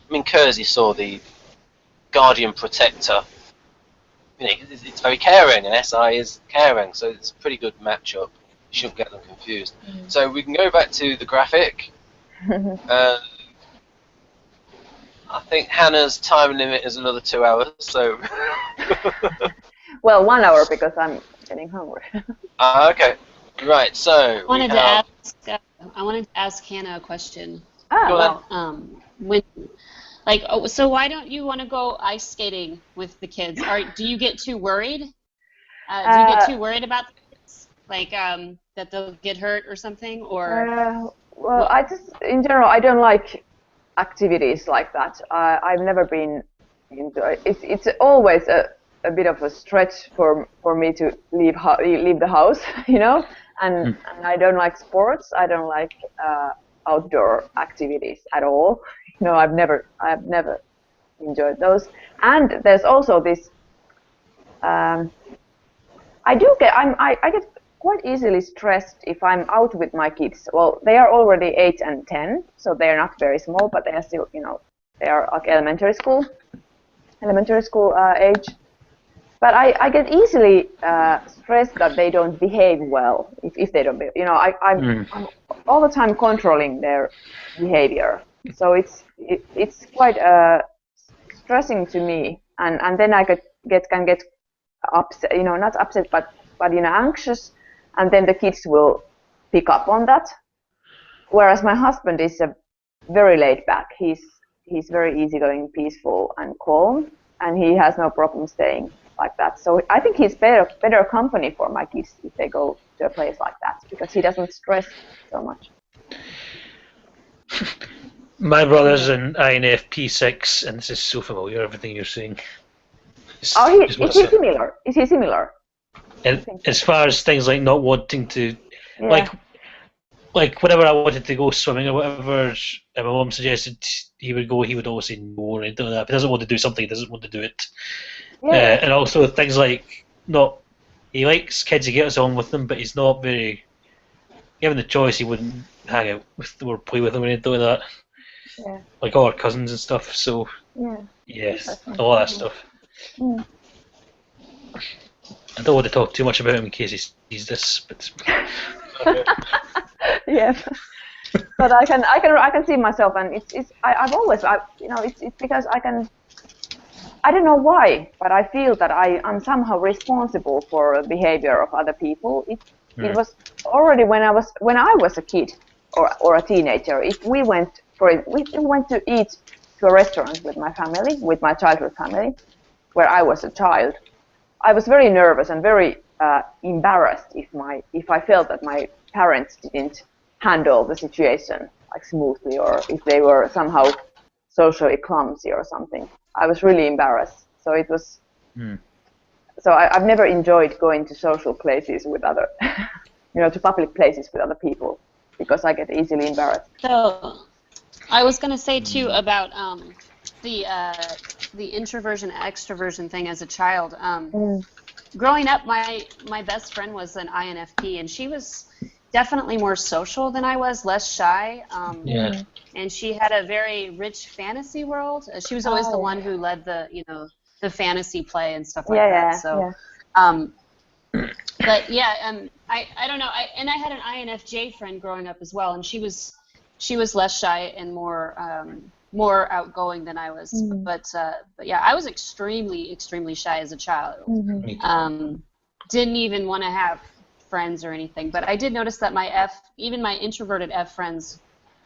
I mean, Kersey saw the guardian protector. You know, it's very caring, and SI is caring, so it's a pretty good matchup. You shouldn't get them confused. So we can go back to the graphic. I think Hannah's time limit is another 2 hours, so... Well, 1 hour because I'm getting hungry. Okay, right, so I wanted to ask Hanna a question. Well. So why don't you want to go ice skating with the kids? Do you get too worried? Do you get too worried about the kids? Like that they'll get hurt or something? Or well, I just, in general, I don't like activities like that. I've never been into it. It's always a bit of a stretch for me to leave the house, you know. And I don't like sports. I don't like outdoor activities at all. You know, I've never enjoyed those. And there's also this. I get quite easily stressed if I'm out with my kids. Well, they are already 8 and 10, so they are not very small, but they are still, you know, they are like elementary school age. But I get easily stressed that they don't behave well. If they don't behave, you know, I'm all the time controlling their behavior. So it's quite stressing to me, and then I can get upset, you know, not upset, but you know, anxious, and then the kids will pick up on that. Whereas my husband is very laid back. He's very easygoing, peaceful, and calm, and he has no problem staying like that. So I think he's better company for my kids if they go to a place like that, because he doesn't stress so much. My brother's an INFP6, and this is so familiar, everything you're saying. Is he similar? Is he similar? And as far as things like not wanting to, Yeah. like whenever I wanted to go swimming or whatever, and my mum suggested he would go, he would always say no or anything like that. If he doesn't want to do something, he doesn't want to do it. Yeah. And also things like he likes kids, he gets on with them, but he's not very, given the choice, he wouldn't hang out with them or play with them or anything like that. Yeah. Like all our cousins and stuff, so yes, all that stuff. I don't want to talk too much about him in case he sees this, but yeah. But I can see myself, and I've always you know, it's because I don't know why, but I feel that I'm somehow responsible for the behavior of other people. It was already when I was a kid or a teenager. If we went to eat to a restaurant with my family, with my childhood family, where I was a child, I was very nervous and very embarrassed if I felt that my parents didn't handle the situation like smoothly, or if they were somehow socially clumsy or something. I was really embarrassed. So it was. So I've never enjoyed going to social places with other, you know, to public places with other people, because I get easily embarrassed. So I was going to say too about the introversion extroversion thing as a child. Growing up, my best friend was an INFP, and she was definitely more social than I was, less shy. And she had a very rich fantasy world. She was always the one who led the fantasy play and stuff like that. So, but yeah, I don't know. And I had an INFJ friend growing up as well, and she was less shy and more outgoing than I was. But yeah, I was extremely shy as a child. Didn't even want to have friends or anything. But I did notice that even my introverted F friends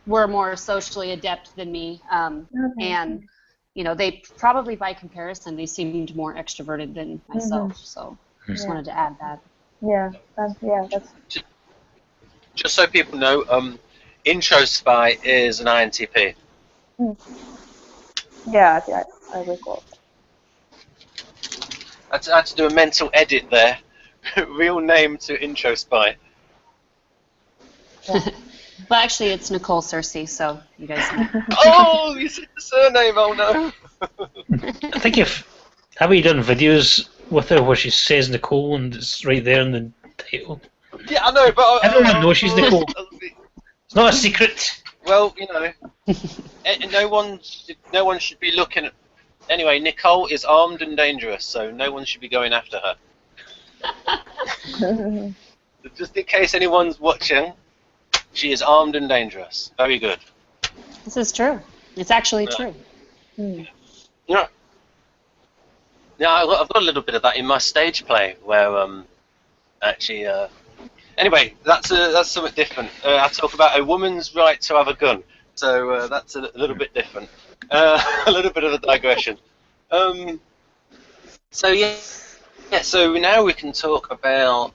were more socially adept than me, and they probably by comparison they seemed more extroverted than myself. So I just wanted to add that. Yeah, that's. Just so people know, IntroSpy is an INTP. Yeah, I recall. I had to do a mental edit there. Real name to IntroSpy. Well, actually, it's Nicole Cersei, so you guys know. Oh, you said the surname. Oh no. I think have you done videos with her where she says Nicole and it's right there in the title? Yeah, I know, but everyone knows she's Nicole. It's not a secret. Well, no one should be looking at. Anyway, Nicole is armed and dangerous, so no one should be going after her. Just in case anyone's watching, she is armed and dangerous. Very good. This is true. It's actually true. Yeah. Yeah, I've got a little bit of that in my stage play, where actually. Anyway, that's something different. I talk about a woman's right to have a gun, so that's a little bit different. A little bit of a digression. So yeah. So now we can talk about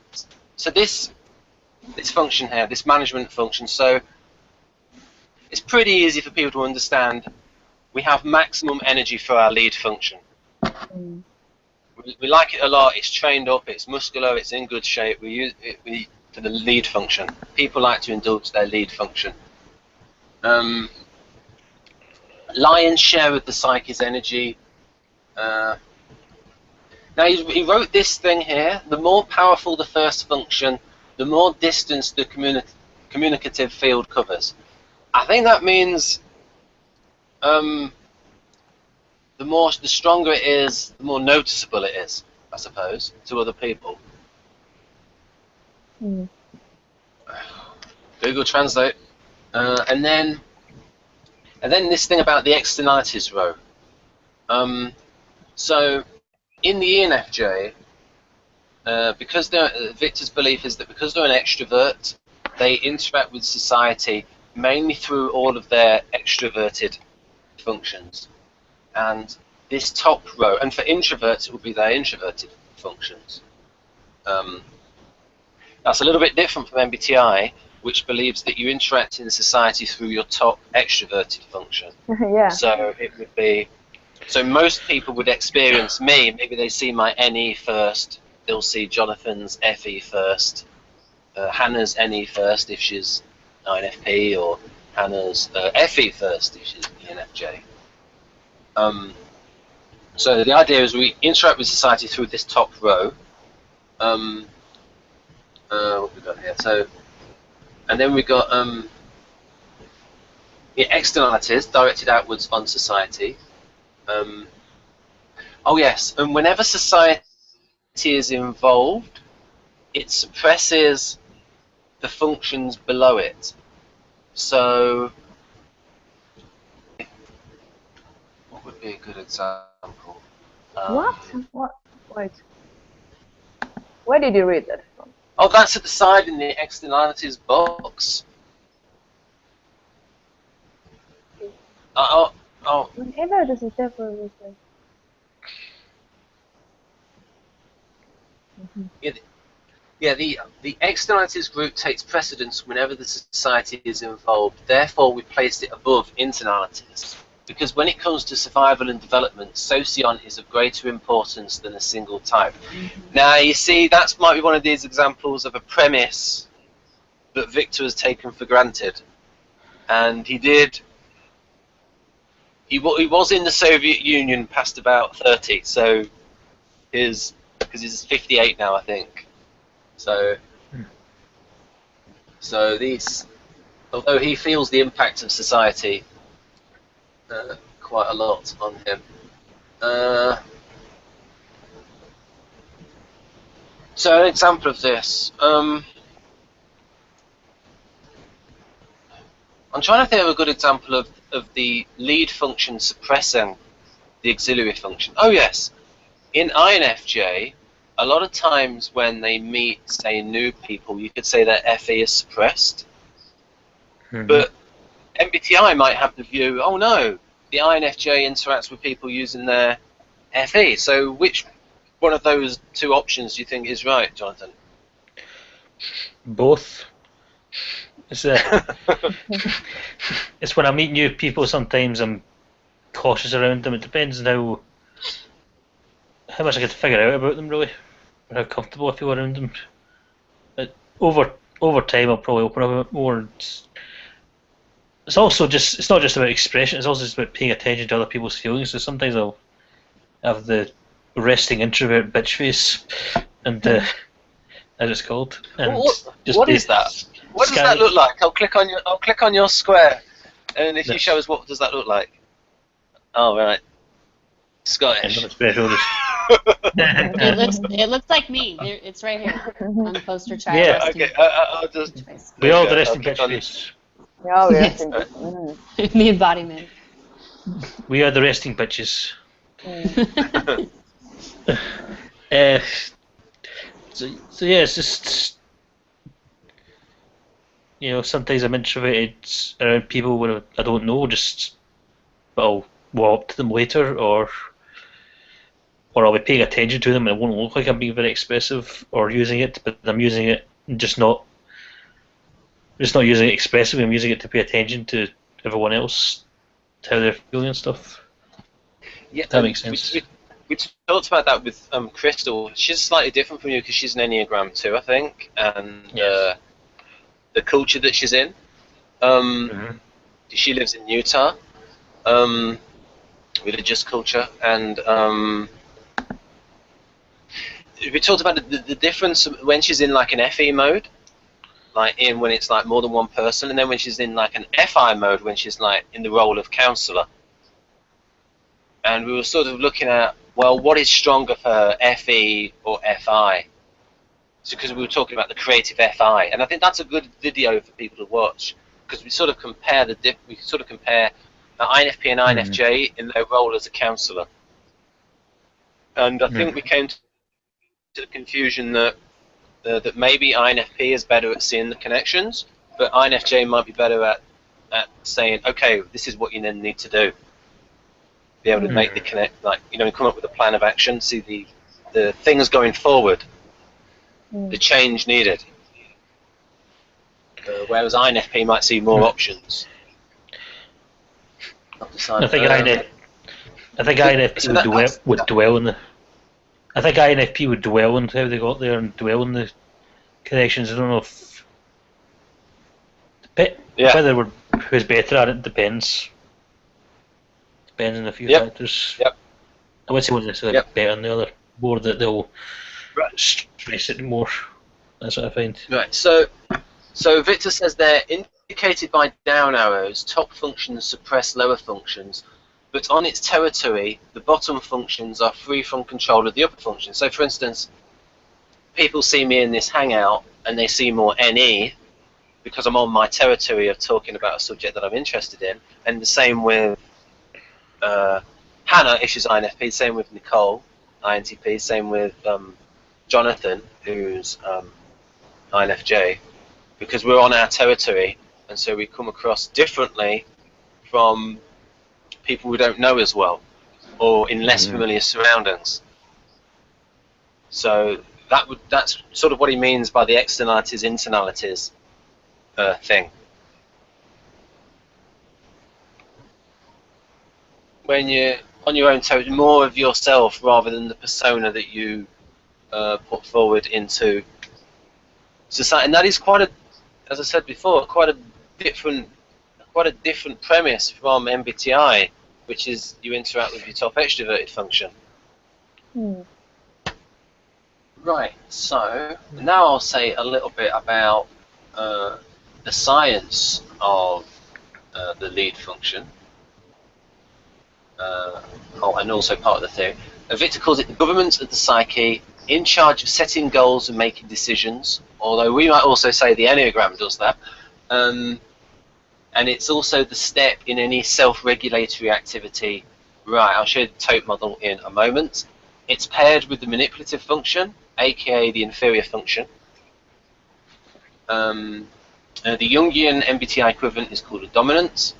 this function here, this management function. So it's pretty easy for people to understand. We have maximum energy for our lead function. We like it a lot. It's trained up. It's muscular. It's in good shape. We use it for the lead function. People like to indulge their lead function. Lion's share of the psyche's energy. Now he wrote this thing here. The more powerful the first function, the more distance the communicative field covers. I think that means the stronger it is, the more noticeable it is, I suppose, to other people. Google Translate, and then this thing about the externalities row. So in the ENFJ, because Victor's belief is that because they're an extrovert, they interact with society mainly through all of their extroverted functions. And this top row, and for introverts it will be their introverted functions. That's a little bit different from MBTI, which believes that you interact in society through your top extroverted function. Yeah. So it would be, so most people would experience me, maybe they see my NE first, they'll see Jonathan's FE first, Hannah's NE first if she's INFP, or Hannah's FE first if she's ENFJ. So the idea is we interact with society through this top row. What have we got here? So, and then we got the externalities directed outwards on society. Oh yes, and whenever society is involved, it suppresses the functions below it. So, what would be a good example? What? Wait. Where did you read that from? Oh, that's at the side in the externalities box. Oh. Whenever there's a separate Yeah, the externalities group takes precedence whenever the society is involved. Therefore, we placed it above internalities. Because when it comes to survival and development, Socion is of greater importance than a single type. Now, you see, that might be one of these examples of a premise that Victor has taken for granted. And he was in the Soviet Union past about 30, so because he's 58 now, I think. So these, although he feels the impact of society quite a lot on him. So an example of this. I'm trying to think of a good example of the lead function suppressing the auxiliary function. Oh yes, in INFJ, a lot of times when they meet, say, new people, you could say their FE is suppressed. But MBTI might have the view, oh no, the INFJ interacts with people using their FE. So which one of those two options do you think is right, Jonathan? Both. It's it's when I meet new people, sometimes I'm cautious around them. It depends on how much I can figure out about them, really, or how comfortable I feel around them. But over time, I'll probably open up a bit more. It's also it's not just about expression. It's also just about paying attention to other people's feelings. So sometimes I'll have the resting introvert bitch face, and as it's called. And what is that? What does that look like? I'll click on your square, and if you show us what does that look like? Oh right, Scottish. It looks like me. It's right here on the poster child. Yeah. Okay. I'll just. We all the resting bitch face. Yeah, Yes. The embodiment. We are the resting bitches. So yeah, it's just, sometimes I'm introverted around people where I don't know, but I'll walk up to them later, or I'll be paying attention to them and it won't look like I'm being very expressive or using it, but I'm using it just not using it expressively. I'm using it to pay attention to everyone else, how they're feeling and stuff. Yeah, that makes sense. We talked about that with Crystal. She's slightly different from you because she's an Enneagram 2, I think, and the culture that she's in. She lives in Utah, religious culture, and we talked about the difference when she's in like an FE mode, like when it's like more than one person, and then when she's in like an FI mode, when she's like in the role of counselor. And we were sort of looking at, well, what is stronger for her, FE or FI? So because we were talking about the creative FI, and I think that's a good video for people to watch, because we sort of compare the INFP and INFJ in their role as a counsellor. And I think we came to the conclusion that that maybe INFP is better at seeing the connections, but INFJ might be better at saying, okay, this is what you then need to do. Be able to make the connect, like, come up with a plan of action, see the things going forward, the change needed. Whereas INFP might see more options. I think INFP would dwell in the. I think INFP would dwell on how they got there and dwell on the connections. I don't know if whether who's better at it depends. Depends on a few factors. Yep. I would say one necessarily better than the other. More that they'll stress it more. That's what I find. Right. So Victor says they're indicated by down arrows. Top functions suppress lower functions, but on its territory, the bottom functions are free from control of the upper functions. So, for instance, people see me in this hangout and they see more NE because I'm on my territory of talking about a subject that I'm interested in, and the same with Hanna, if she's INFP, same with Nicole, INTP, same with Jonathan, who's INFJ, because we're on our territory, and so we come across differently from people we don't know as well, or in less familiar surroundings. So that's sort of what he means by the externalities, internalities thing. When you're on your own territory, more of yourself rather than the persona that you put forward into society, and that is quite a, as I said before, quite a different premise from MBTI, which is you interact with your top extroverted function. Right. So now I'll say a little bit about the science of the lead function. And also part of the theory. Victor calls it the government of the psyche, in charge of setting goals and making decisions, although we might also say the Enneagram does that. and it's also the step in any self-regulatory activity. Right, I'll show you the tote model in a moment. It's paired with the manipulative function, aka the inferior function. The Jungian MBTI equivalent is called a dominant.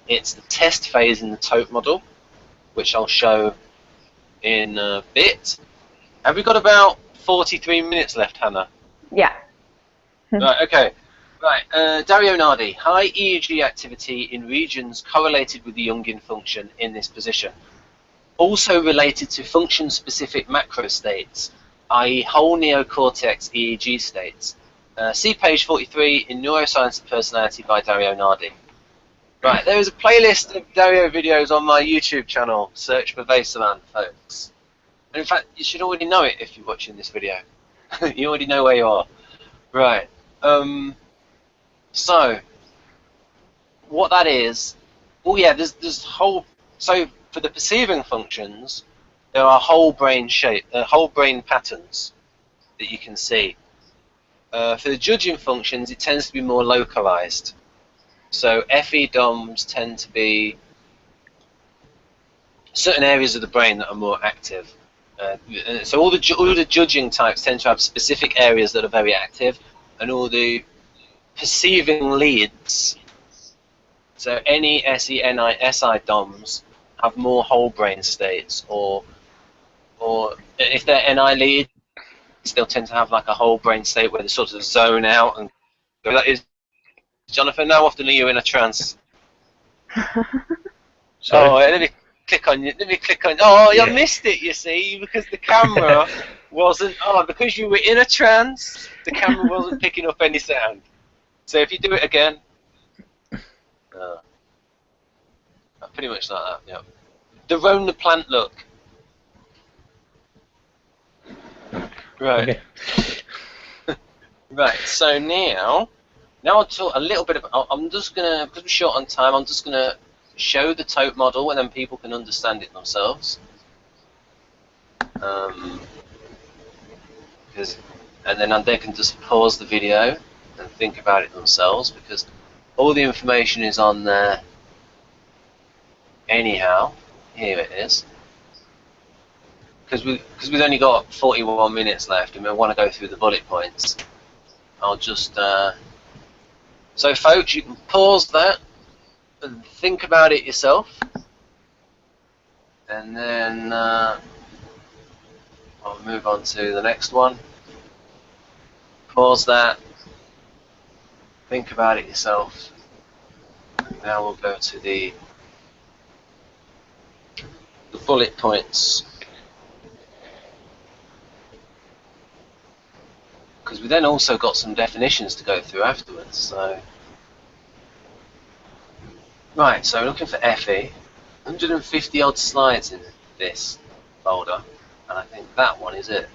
It's the test phase in the tote model, which I'll show in a bit. Have we got about 43 minutes left, Hannah? Yeah. Right, okay. Right, Dario Nardi, high EEG activity in regions correlated with the Jungian function in this position. Also related to function-specific macro states, i.e. whole neocortex EEG states. See page 43 in Neuroscience of Personality by Dario Nardi. Right, there is a playlist of Dario videos on my YouTube channel. Search for Vasalan, folks. And in fact, you should already know it if you're watching this video. You already know where you are. Right. So, what that is, oh yeah, there's whole, so for the perceiving functions, there are whole brain patterns that you can see. For the judging functions, it tends to be more localized. So FE DOMs tend to be certain areas of the brain that are more active. So all the judging types tend to have specific areas that are very active, and all the perceiving leads, so any SE, NI, SI DOMs have more whole brain states, or if they're NI leads, they'll tend to have like a whole brain state where they sort of zone out and go. That is, Jonathan, how often are you in a trance? Sorry? Oh, let me click on you. Let me click on. Oh, Yeah. you missed it. You see, because the camera wasn't. Oh, because you were in a trance, the camera wasn't picking up any sound. So if you do it again, pretty much like that. Yeah. The Roan the plant look. Right. Okay. Right. So now I'll talk a little bit about. I'm just gonna, because we're short on time, I'm just gonna show the tote model, and then people can understand it themselves. And then they can just pause the video and think about it themselves, because all the information is on there anyhow. Here it is. Because we've only got 41 minutes left, and we want to go through the bullet points. I'll just so folks, you can pause that and think about it yourself, and then I'll move on to the next one. Pause that, think about it yourself. Now we'll go to the bullet points, because we then also got some definitions to go through afterwards. So, right, so we're looking for FE. 150 odd slides in this folder, and I think that one is it.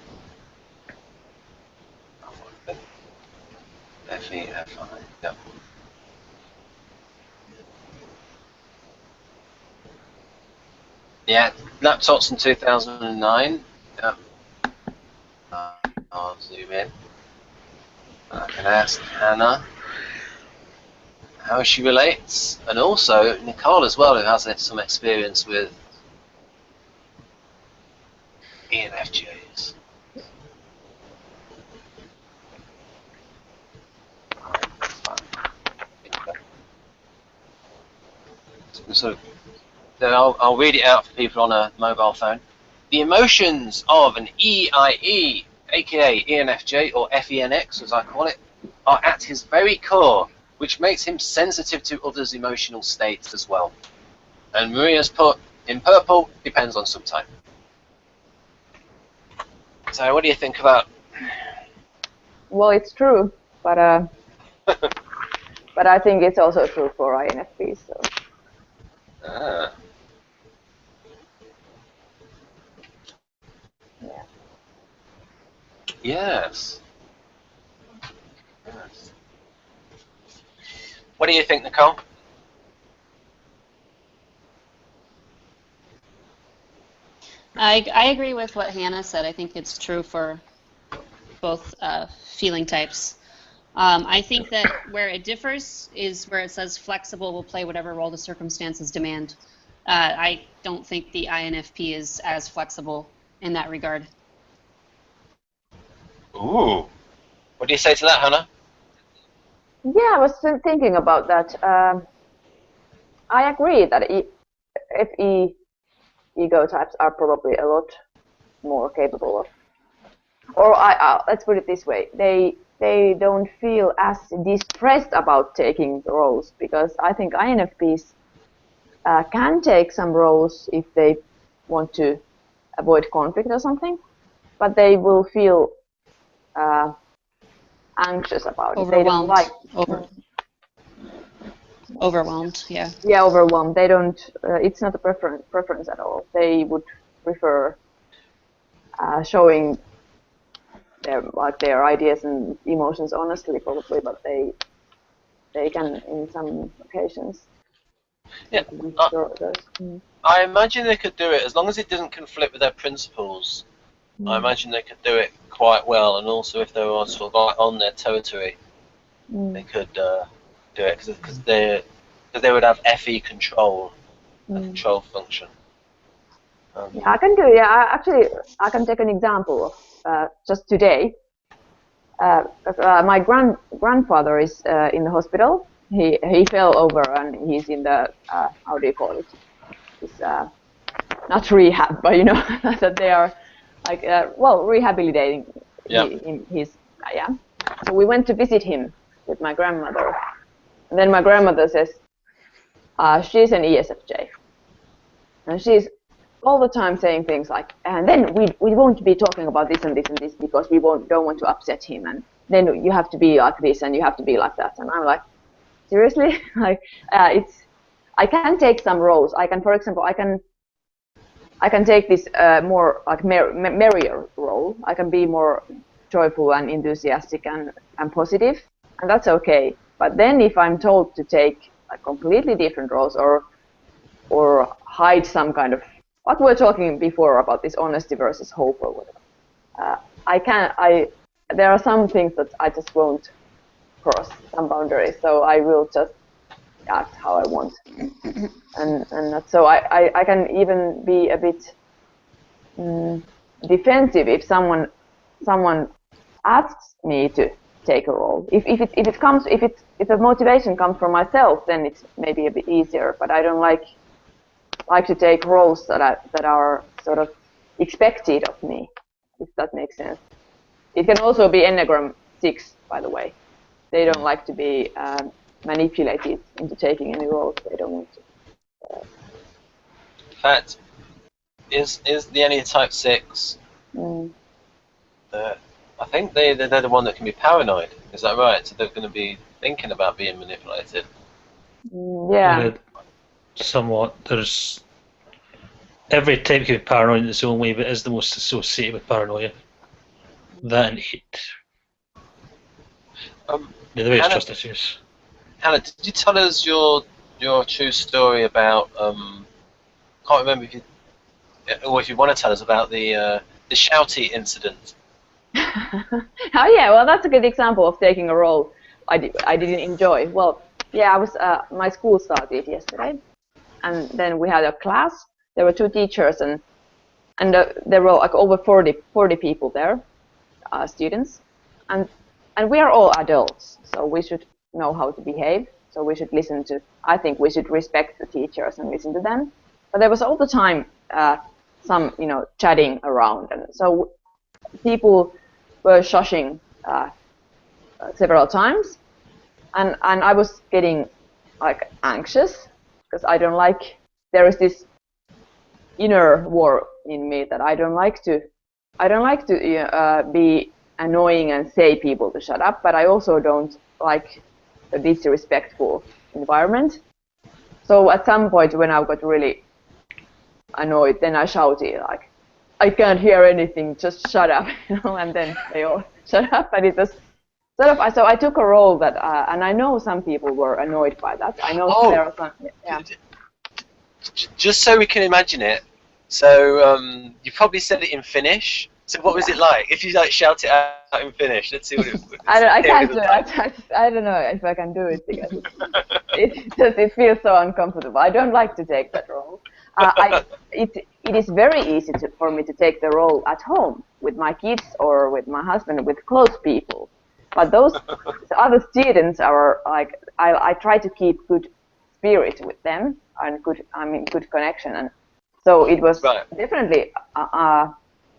FE, FI, yep. Yeah, laptops in 2009. Yep. I'll zoom in. I can ask Hannah how she relates, and also Nicole as well, who has some experience with ENFJs. So I'll read it out for people on a mobile phone. The emotions of an E.I.E, aka ENFJ, or FeNx as I call it, are at his very core, which makes him sensitive to others' emotional states as well. And Maria's put, in purple, depends on subtype. So what do you think about? Well, it's true, but but I think it's also true for INFPs. So. Ah. Yeah. Yes. Yes. What do you think, Nicole? I agree with what Hannah said. I think it's true for both feeling types. I think that where it differs is where it says flexible will play whatever role the circumstances demand. I don't think the INFP is as flexible in that regard. Ooh. What do you say to that, Hanna? Yeah, I was thinking about that. I agree that FE ego types are probably a lot more capable of, or let's put it this way, they don't feel as distressed about taking roles, because I think INFPs can take some roles if they want to avoid conflict or something, but they will feel anxious about it. They don't like overwhelmed, yeah. Yeah, overwhelmed. They don't. It's not a preference at all. They would prefer showing their ideas and emotions honestly, probably, but they can in some occasions. Yeah. I imagine they could do it as long as it doesn't conflict with their principles. I imagine they could do it quite well, and also if they were sort of on their territory, they could do it because they would have FE control, a control function. Yeah, I can do. Yeah, actually, I can take an example of just today. My grandfather is in the hospital. He fell over and he's in the how do you call it? It's not rehab, but you know that they are like rehabilitating. Yeah. Yeah. So we went to visit him with my grandmother, and then my grandmother says she's an ESFJ, and she's all the time saying things like, and then we won't be talking about this and this and this because we don't want to upset him, and then you have to be like this and you have to be like that. And I'm like, seriously? Like, I can take some roles. I can, for example, I can take this more like merrier role. I can be more joyful and enthusiastic and positive, and that's okay. But then if I'm told to take like completely different roles or hide some kind of, what we were talking before about this honesty versus hope or whatever, there are some things that I just won't cross, some boundaries, so I will just act how I want. And so I can even be a bit defensive if someone asks me to take a role. If the motivation comes from myself, then it's maybe a bit easier. But I don't like to take roles that are sort of expected of me, if that makes sense. It can also be Enneagram 6, by the way. They don't like to be manipulated into taking any roles they don't want to. In fact, is the Enneatype 6? I think they're the one that can be paranoid. Is that right? So they're going to be thinking about being manipulated. Yeah. Somewhat. There's every type can be paranoid in its own way, but is the most associated with paranoia. That and 8. The way it's trust issues. Hanna, did you tell us your true story about? Can't remember if you want to tell us about the shouty incident. Oh yeah, well that's a good example of taking a role I didn't enjoy. Well, yeah, I was my school started yesterday, and then we had a class. There were 2 teachers, and there were like over 40 people there, students, and we are all adults, so we should know how to behave. So we should listen to. I think we should respect the teachers and listen to them. But there was all the time some chatting around, and so people were shushing several times, and I was getting like anxious because I don't like. There is this inner war in me that I don't like to be annoying and say people to shut up, but I also don't like a disrespectful environment. So at some point when I got really annoyed, then I shouted like, I can't hear anything, just shut up, and then they all shut up, and it was sort of, so I took a role that, and I know some people were annoyed by that. I know there are some, yeah. Just so we can imagine it, so you probably said it in Finnish, So what was it like? If you like shout it out in Finnish, let's see what it. I can't do it. I don't know if I can do it because it feels so uncomfortable. I don't like to take that role. It is very easy for me to take the role at home with my kids or with my husband, with close people. But those other students are like I try to keep good spirit with them and good connection, and so it was definitely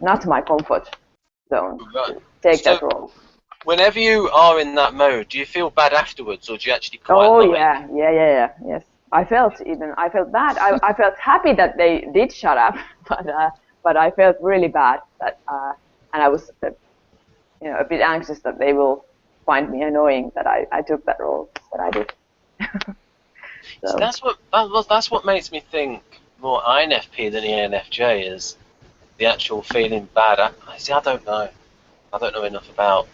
not my comfort zone to take that role. Whenever you are in that mode, do you feel bad afterwards, or do you actually quite love it? Yes. I felt bad. I felt happy that they did shut up, but I felt really bad that, and I was, a bit anxious that they will find me annoying that I took that role that I did. So that's what makes me think more INFP than ENFJ is the actual feeling bad. I don't know. I don't know enough about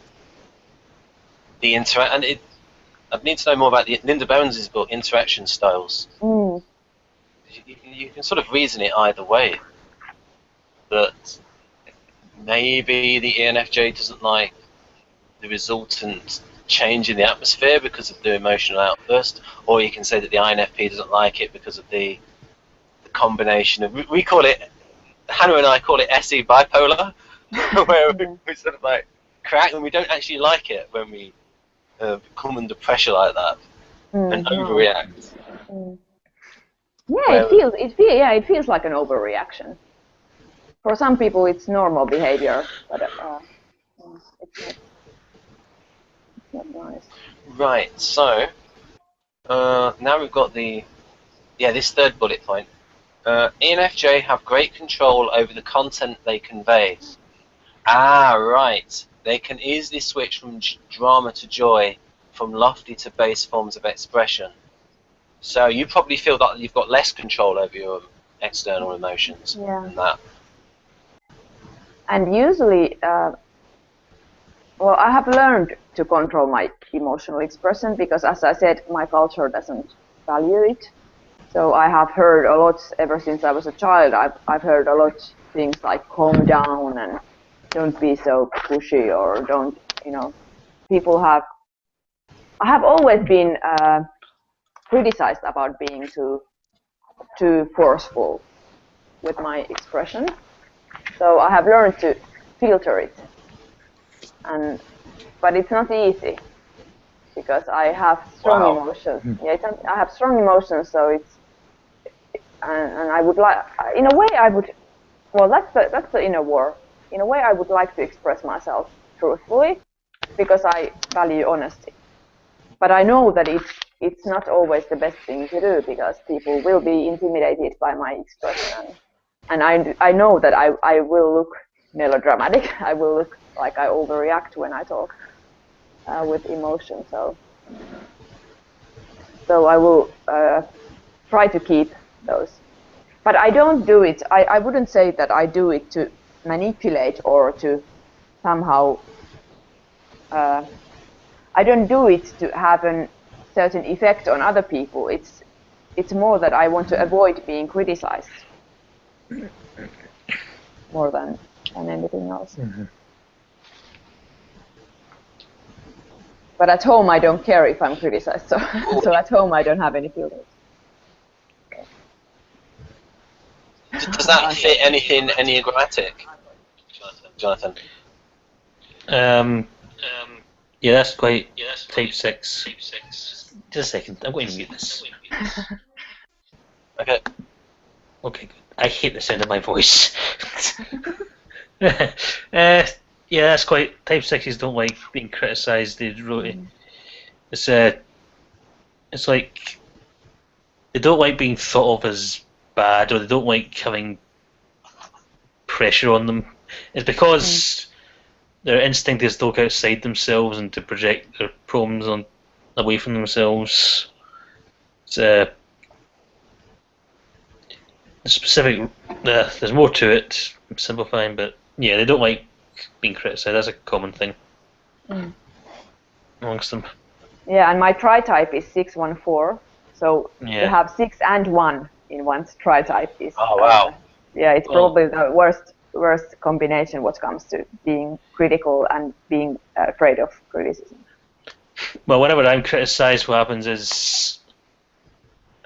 the and I need to know more about Linda Bones' book, Interaction Styles. Mm. You can sort of reason it either way. That maybe the ENFJ doesn't like the resultant change in the atmosphere because of the emotional outburst, or you can say that the INFP doesn't like it because of the combination of, we call it, Hanna and I call it SE bipolar, where we sort of like crack and we don't actually like it when we come under pressure like that and overreact. Yeah, it feels like an overreaction. For some people, it's normal behavior, but it's not nice. Right. So now we've got this third bullet point. ENFJ have great control over the content they convey. Right. They can easily switch from drama to joy, from lofty to base forms of expression. So you probably feel that you've got less control over your external emotions than that. And usually, I have learned to control my emotional expression because, as I said, my culture doesn't value it. So I have heard a lot ever since I was a child. I've heard a lot things like calm down and don't be so pushy, or don't, people have. I have always been criticized about being too forceful with my expression. So I have learned to filter it, but it's not easy because I have strong emotions. Yeah, I have strong emotions, so and I would like, in a way, I would. Well, that's the inner war. In a way, I would like to express myself truthfully because I value honesty. But I know that it's not always the best thing to do because people will be intimidated by my expression. And I know that I will look melodramatic. I will look like I overreact when I talk with emotion. So I will try to keep those. But I don't do it. I wouldn't say that I do it to manipulate or to somehow. I don't do it to have a certain effect on other people. It's more that I want to avoid being criticized. More than anything else. Mm-hmm. But at home I don't care if I'm criticized, so at home I don't have any filters. Does that fit anything enneagrammatic, Jonathan? Yeah, that's quite type 6. Just a second, I'm going to mute this. Okay. Okay, good. I hate the sound of my voice. Yeah, that's quite. Type 6s don't like being criticised. It's like they don't like being thought of as bad, or they don't like having pressure on them. It's because their instinct is to look outside themselves and to project their problems away from themselves. It's specific. There's more to it. I'm simplifying, but yeah, they don't like being criticised. That's a common thing amongst them. Yeah, and my tri-type is 614, so to have 6 and 1 in one's tri-type is. Oh wow! Yeah, it's probably the worst combination what comes to being critical and being afraid of criticism. Well, whenever I'm criticised, what happens is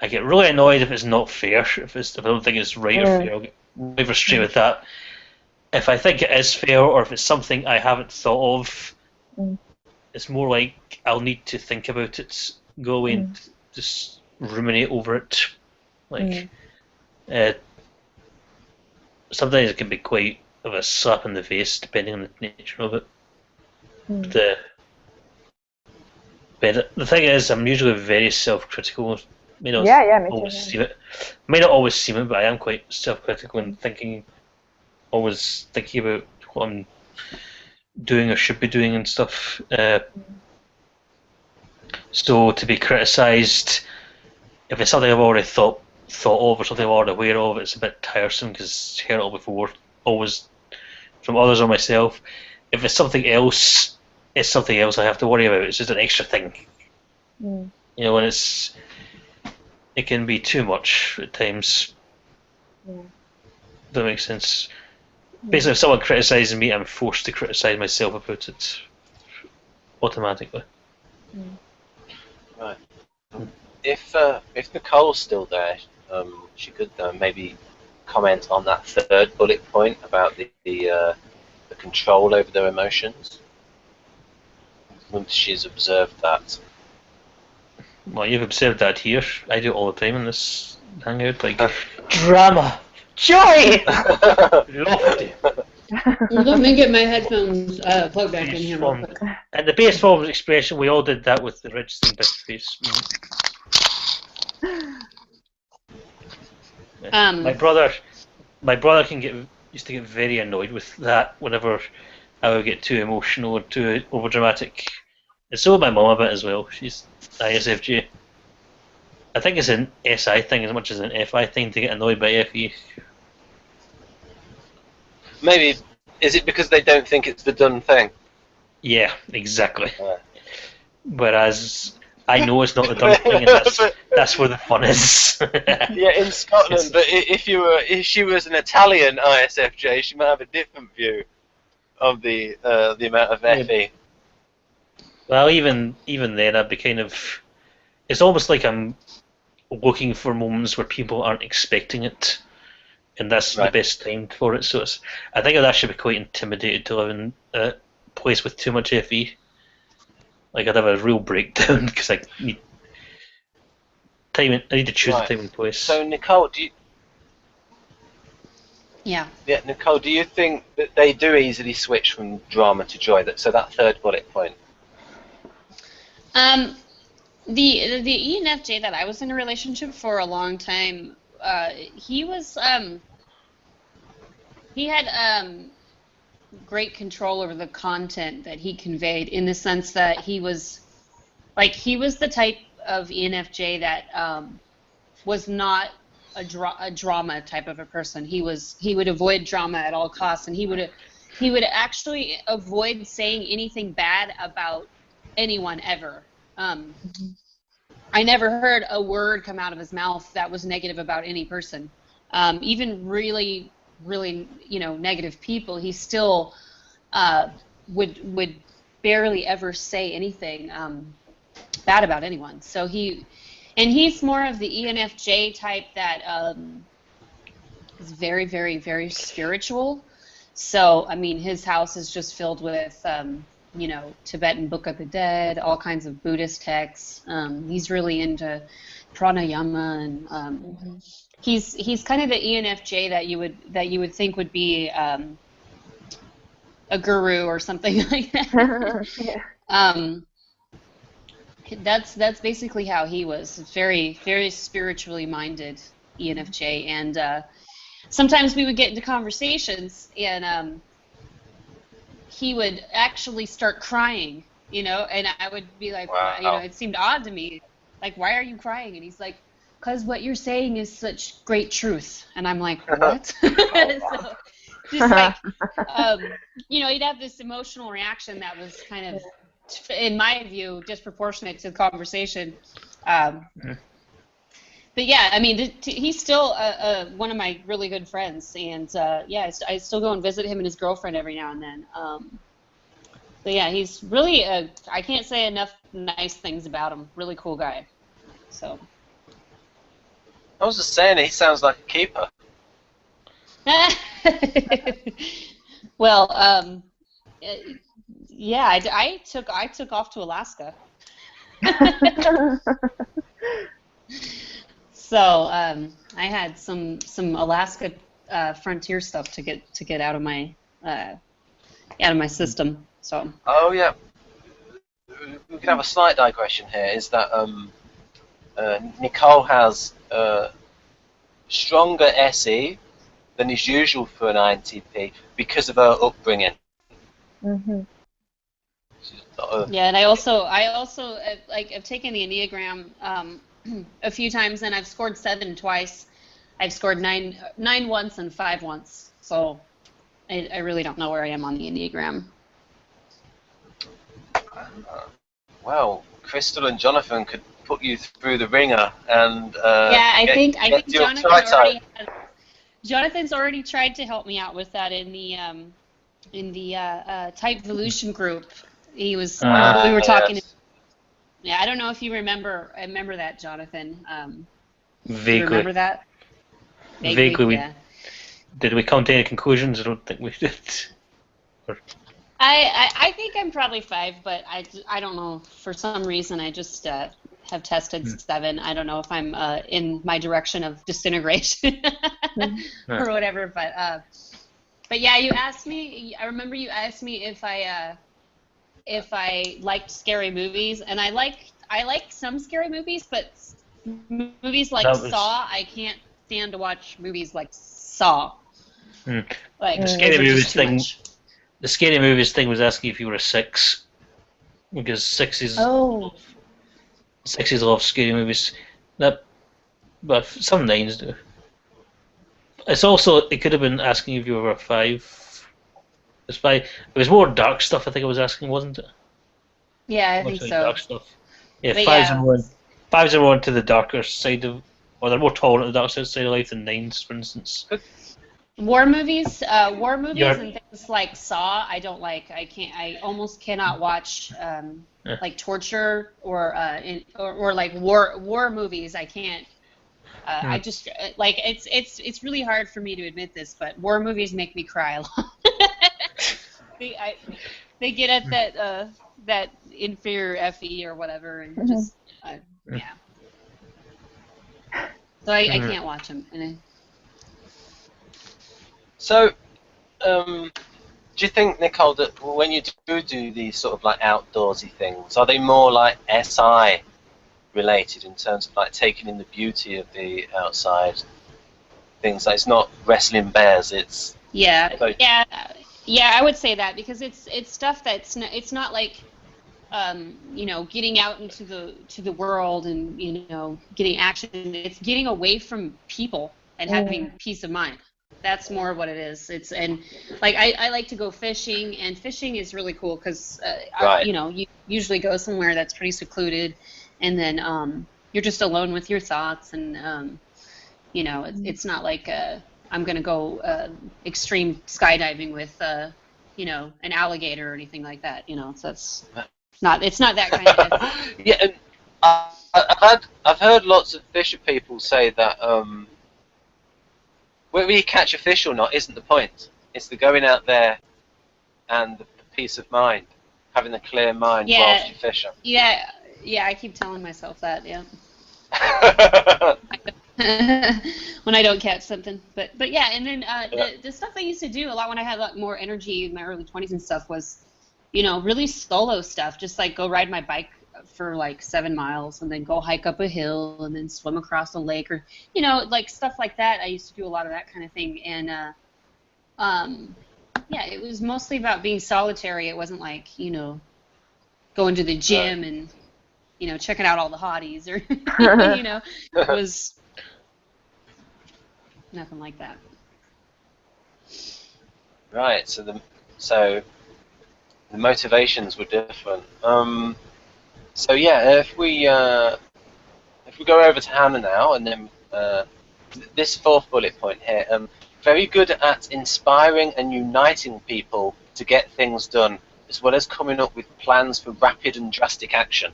I get really annoyed if it's not fair. If I don't think it's right or fair, I'll get really frustrated with that. If I think it is fair, or if it's something I haven't thought of, it's more like I'll need to think about it, go away and just ruminate over it. Like, sometimes it can be quite of a slap in the face, depending on the nature of it. But the thing is, I'm usually very self-critical. May not always seem it. May not always seem it, but I am quite self-critical and always thinking about what I'm doing or should be doing and stuff. So to be criticised, if it's something I've already thought of or something I'm already aware of, it's a bit tiresome because I've heard it all before, always from others or myself. If it's something else, it's something else I have to worry about. It's just an extra thing. You know, and it can be too much at times. Does that make sense? Basically, if someone criticises me, I'm forced to criticise myself about it automatically. Right. If Nicole's still there, she could maybe comment on that third bullet point about the control over their emotions. Once she's observed that. Well, you've observed that here. I do it all the time in this hangout. Like, drama! Joy! Lofty. Let me get my headphones plugged back in here real quick. And the base form expression, we all did that with the registering bit face. My brother used to get very annoyed with that whenever I would get too emotional or too overdramatic. And so would my mum a bit as well. She's ISFJ. I think it's an SI thing as much as an FI thing to get annoyed by FE. Maybe, is it because they don't think it's the done thing? Yeah, exactly. Whereas I know it's not the done thing, and that's where the fun is. Yeah, in Scotland, but if she was an Italian ISFJ, she might have a different view of the amount of FE. Well, even then, I'd be kind of. It's almost like I'm looking for moments where people aren't expecting it, and that's the best time for it. So I think I'd actually be quite intimidated to live in a place with too much FE. Like, I'd have a real breakdown because I need time. I need to choose a time and place. So, Nicole, do you? Yeah, Nicole, do you think that they do easily switch from drama to joy? So that third bullet point. The ENFJ that I was in a relationship for a long time, he had great control over the content that he conveyed, in the sense that he was the type of ENFJ that was not a drama type of a person. He would avoid drama at all costs, and he would actually avoid saying anything bad about anyone ever. I never heard a word come out of his mouth that was negative about any person. Even really, really, negative people, he still would barely ever say anything bad about anyone. So he's more of the ENFJ type that is very, very, very spiritual. So, I mean, his house is just filled with Tibetan Book of the Dead, all kinds of Buddhist texts. He's really into pranayama, and he's kind of the ENFJ that you would think would be a guru or something like that. That's basically how he was. Very, very spiritually minded ENFJ, and sometimes we would get into conversations, and he would actually start crying, and I would be like, wow. It seemed odd to me, like, why are you crying? And he's like, because what you're saying is such great truth. And I'm like, what? So, just like, he'd have this emotional reaction that was kind of, in my view, disproportionate to the conversation. but yeah, I mean, he's still one of my really good friends, and yeah, I still go and visit him and his girlfriend every now and then. But yeah, he's really I can't say enough nice things about him. Really cool guy. So. I was just saying, he sounds like a keeper. Well, yeah, I took off to Alaska. So I had some Alaska frontier stuff to get out of my system. So. Oh yeah. We can have a slight digression here. Is that Nicole has stronger SE than is usual for an INTP because of her upbringing. Mm-hmm. Yeah, and I also like I've taken the Enneagram a few times, and I've scored 7 twice. I've scored 9 once and 5 once. So I really don't know where I am on the Enneagram. Well, Crystal and Jonathan could put you through the ringer and yeah, I think Jonathan's already tried to help me out with that in the type evolution group. He was we were talking. Yes. Yeah, I don't know if you remember. I remember that, Jonathan. Vaguely. You remember that? Vaguely. Yeah. Did we come to any conclusions? I don't think we did. I think I'm probably 5, but I don't know. For some reason, I just have tested 7. I don't know if I'm in my direction of disintegration or whatever. But yeah, you asked me. I remember you asked me if I liked scary movies, and I like some scary movies, but movies like Saw, I can't stand to watch movies like Saw. Like the scary movies thing. Much. The scary movies thing was asking if you were a 6, because 6s love scary movies. But some 9s do. It's also, it could have been asking if you were a 5. It was more dark stuff. I think it was asking, wasn't it? Yeah, I think so. Dark stuff. Yeah, but 5s yeah. are more into the darker side of, or they're more tolerant of the dark side of life than 9s, for instance. War movies and things like Saw, I don't like. I almost cannot watch like torture or like war movies. I can't. I just like it's really hard for me to admit this, but war movies make me cry a lot. They get at that inferior FE or whatever, and just yeah. So I can't watch them. So, do you think, Nicole, that when you do these sort of like outdoorsy things, are they more like SI related in terms of like taking in the beauty of the outside things? Like it's not wrestling bears. It's yeah. I would say that because it's stuff that's it's not like getting out into the world and getting action. It's getting away from people and having peace of mind. That's more what it is. And like I like to go fishing, and fishing is really cool because you usually go somewhere that's pretty secluded, and then you're just alone with your thoughts, and it's not like I'm gonna go extreme skydiving with an alligator or anything like that. So it's not that kind of. Yeah, and I've heard lots of fisher people say that. Whether you catch a fish or not isn't the point. It's the going out there and the peace of mind, having a clear mind whilst you're fishing. Yeah, I keep telling myself that, yeah. When I don't catch something. But yeah, and then the stuff I used to do a lot when I had a lot more energy in my early 20s and stuff was, really solo stuff, just like go ride my bike for like 7 miles and then go hike up a hill and then swim across a lake, or like stuff like that. I used to do a lot of that kind of thing, and it was mostly about being solitary. It wasn't like going to the gym and checking out all the hotties, or it was nothing like that. Right, so the motivations were different. So yeah, if we if we go over to Hanna now, and then this fourth bullet point here, very good at inspiring and uniting people to get things done, as well as coming up with plans for rapid and drastic action.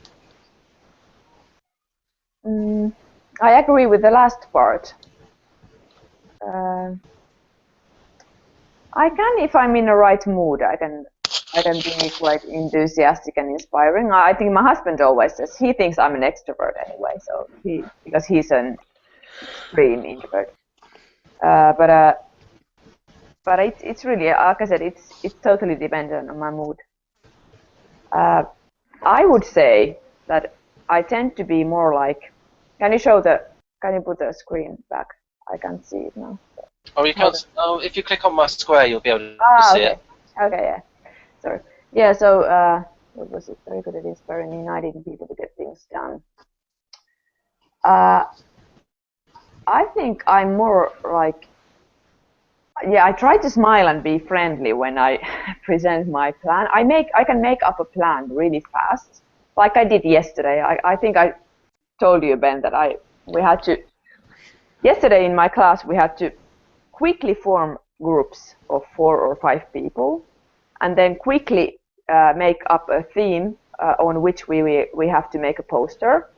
I agree with the last part. I can, if I'm in the right mood, I can be quite enthusiastic and inspiring. I think my husband always says he thinks I'm an extrovert anyway, so because he's an extreme introvert. But it's really, like I said, it's totally dependent on my mood. I would say that I tend to be more like. Can you put the screen back? I can't see it now. Oh, you can't. Oh, if you click on my square, you'll be able to see it. Okay, yeah. Sorry. Yeah. So what was it? Very good at inspiring and uniting people to get things done. I think I'm more like. Yeah, I try to smile and be friendly when I present my plan. I can make up a plan really fast, like I did yesterday. I think I told you, Ben, that we had to. Yesterday in my class, we had to quickly form groups of 4 or 5 people, and then quickly make up a theme on which we have to make a poster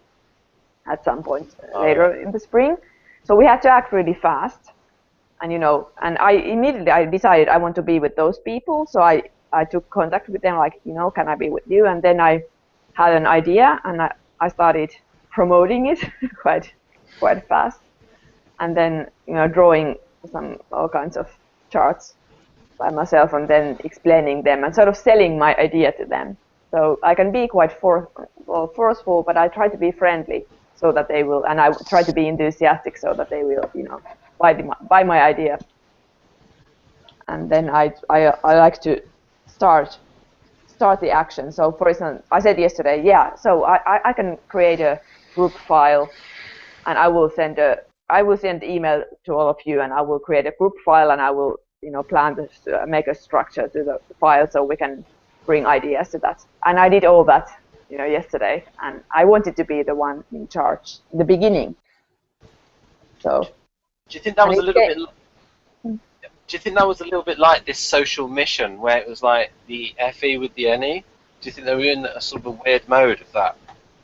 at some point later in the spring. So we had to act really fast, and and I immediately decided I want to be with those people. So I took contact with them, like, can I be with you? And then I had an idea, and I started promoting it quite fast, and then drawing all kinds of charts by myself, and then explaining them and sort of selling my idea to them. So I can be quite forceful, but I try to be friendly so that they will, and I try to be enthusiastic so that they will, buy my idea. And then I like to start the action. So for instance, I said yesterday, so I can create a group file, and I will send email to all of you, and I will create a group file, and I will plan to make a structure to the file so we can bring ideas to that. And I did all that yesterday, and I wanted to be the one in charge in the beginning. So do you think that was a little bit? Do you think that was a little bit like this social mission, where it was like the FE with the NE? Do you think they were in a sort of a weird mode of that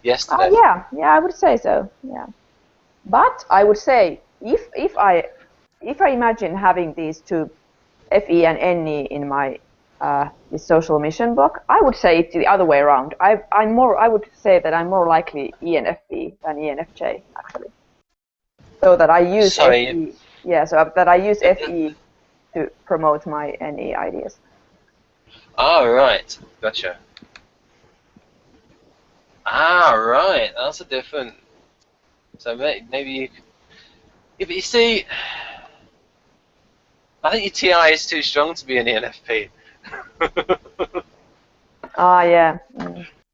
yesterday? Yeah, I would say so. Yeah, but I would say if I imagine having these two, FE and NE, in my this social mission book, I would say it's the other way around. I would say that I'm more likely ENFP than ENFJ, actually. So that I use FE. Yeah, so that I use FE to promote my NE ideas. Oh, right. Gotcha. Right. That's a different. So maybe you could. Yeah, but you see, I think your TI is too strong to be an ENFP. Yeah.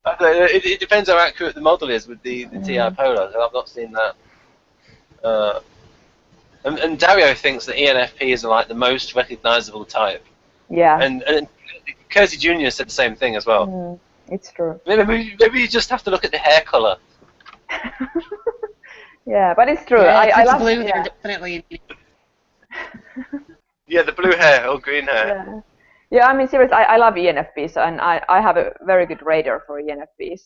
It depends how accurate the model is with the TI polar. I've not seen that. And Dario thinks that ENFP is like the most recognizable type. Yeah. And Kersey Jr. said the same thing as well. It's true. Maybe you just have to look at the hair color. Yeah, but it's true. Yeah, I love blue. Yeah. They're definitely. Yeah, the blue hair or green hair. Yeah, I mean, seriously, I love ENFPs, and I have a very good radar for ENFPs.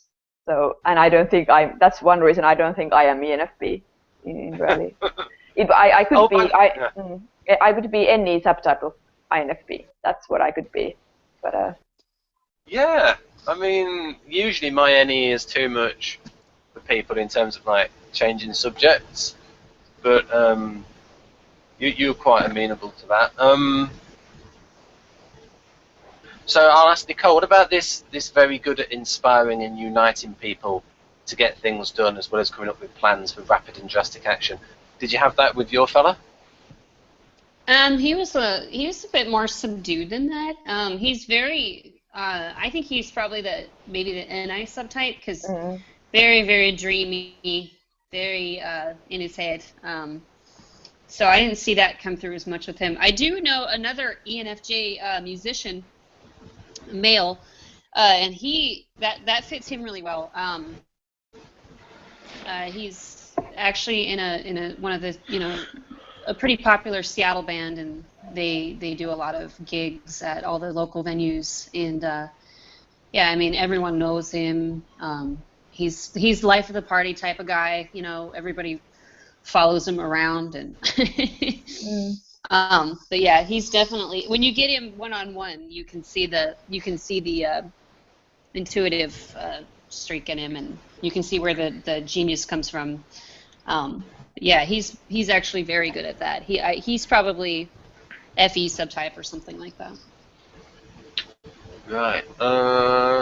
So, and I don't think that's one reason I don't think I am ENFP in reality. I could be. I would be any subtype of INFP. That's what I could be. But yeah, I mean, usually my NE is too much for people in terms of like changing subjects, but you're quite amenable to that. So I'll ask Nicole, what about this very good at inspiring and uniting people to get things done, as well as coming up with plans for rapid and drastic action? Did you have that with your fella? He was a bit more subdued than that. He's very. I think he's probably maybe the NI subtype, because very, very dreamy, very in his head. So I didn't see that come through as much with him. I do know another ENFJ musician, male, and that fits him really well. He's actually in a one of the a pretty popular Seattle band, and they do a lot of gigs at all the local venues, and yeah, I mean everyone knows him. He's life of the party type of guy. Everybody follows him around, and but yeah, he's definitely, when you get him one-on-one, you can see the intuitive streak in him, and you can see where the genius comes from. Yeah, he's actually very good at that. He's probably FE subtype or something like that. Right.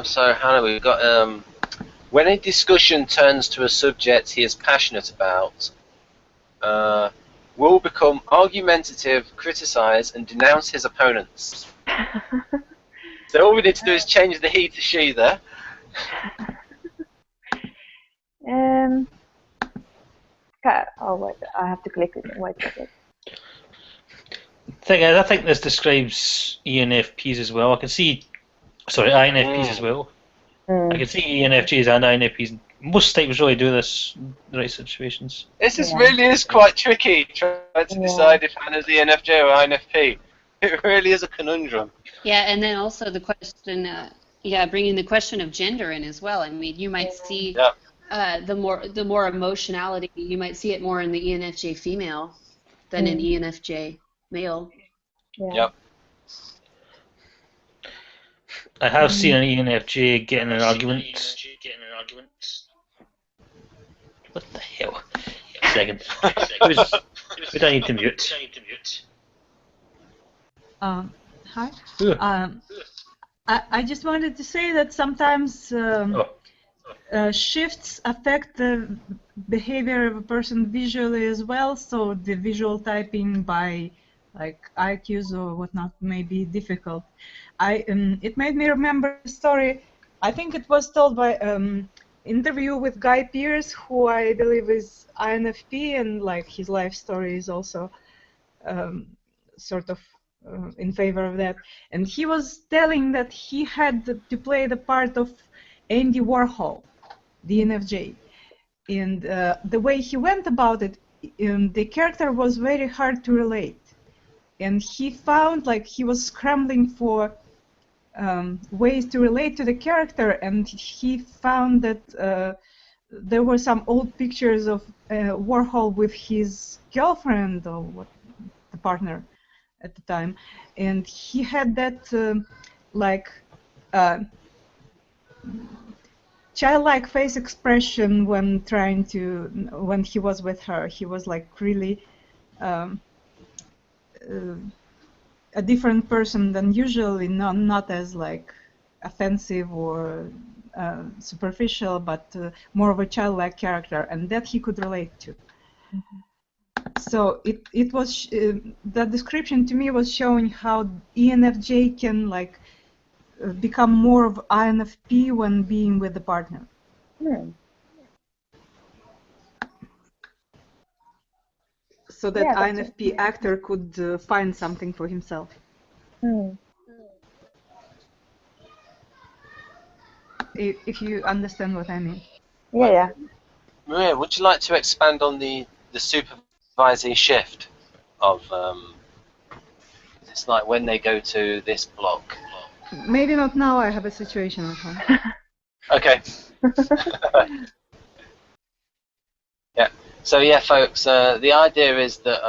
So Hannah, we've got when a discussion turns to a subject he is passionate about, will become argumentative, criticize, and denounce his opponents. So all we need to do is change the he to she there. Oh wait, I have to click it. Wait a second. I think this describes ENFPs as well. I can see, sorry, INFPs as well. I can see ENFJs and INFPs. Most types really do this in the right situations. This really is quite tricky, trying to decide if Hannah's ENFJ or INFP. It really is a conundrum. Yeah, and then also the question, bringing the question of gender in as well. I mean, you might see the more emotionality, you might see it more in the ENFJ female than in ENFJ male. Yep. I have seen an ENFJ get in an argument. What the hell? Second. We don't need to mute. Hi. I just wanted to say that sometimes shifts affect the behavior of a person visually as well. So the visual typing by like IQs or whatnot may be difficult. It made me remember a story. I think it was told by interview with Guy Pearce, who I believe is INFP, and like his life story is also sort of in favor of that. And he was telling that he had to play the part of Andy Warhol, the ENFJ. And the way he went about it, the character was very hard to relate. And he found, like, he was scrambling for ways to relate to the character, and he found that there were some old pictures of Warhol with his girlfriend or the partner at the time, and he had that childlike face expression when when he was with her. He was like really a different person than usually, not as like offensive or superficial, but more of a childlike character, and that he could relate to. So it was that description to me was showing how ENFJ can like become more of INFP when being with the partner. So that INFP actor could find something for himself. If you understand what I mean. Yeah. Maria, would you like to expand on the supervisee shift of it's like when they go to this block? Maybe not now. I have a situation at home. Okay. Yeah. So yeah, folks. The idea is that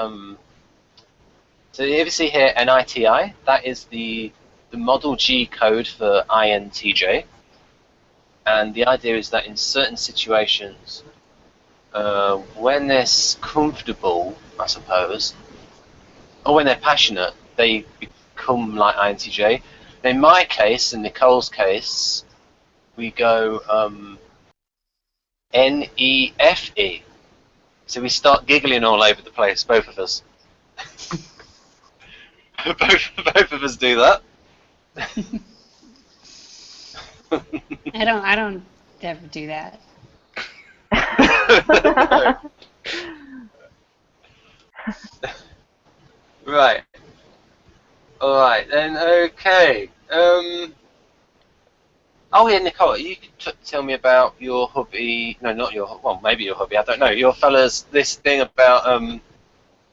so if you see here NITI, that is the Model G code for INTJ, and the idea is that in certain situations, when they're comfortable, I suppose, or when they're passionate, they become like INTJ. In my case, in Nicole's case, we go NEFE. So we start giggling all over the place, both of us. both of us do that. I don't ever do that. Right. All right then. Okay. Oh yeah, Nicole, you could tell me about your hobby. No, not your. Well, maybe your hobby. I don't know. Your fellas, this thing about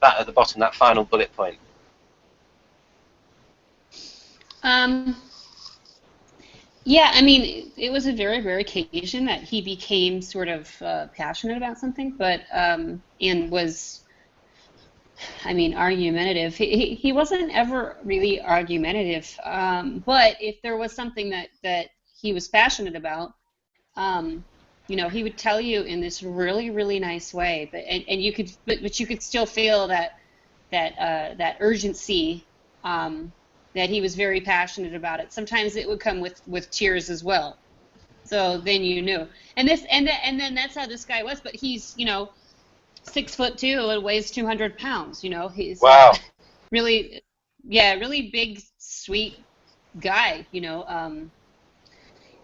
that at the bottom, that final bullet point. Yeah, I mean, it was a very rare occasion that he became sort of passionate about something, but and was, I mean, argumentative. He wasn't ever really argumentative, but if there was something that he was passionate about, you know, he would tell you in this really, really nice way. But you could, but you could still feel that urgency. That he was very passionate about it. Sometimes it would come with tears as well. So then you knew. And then that's how this guy was. But he's, you know, 6'2" and weighs 200 pounds. You know, he's Wow. Really, yeah, really big, sweet guy. You know,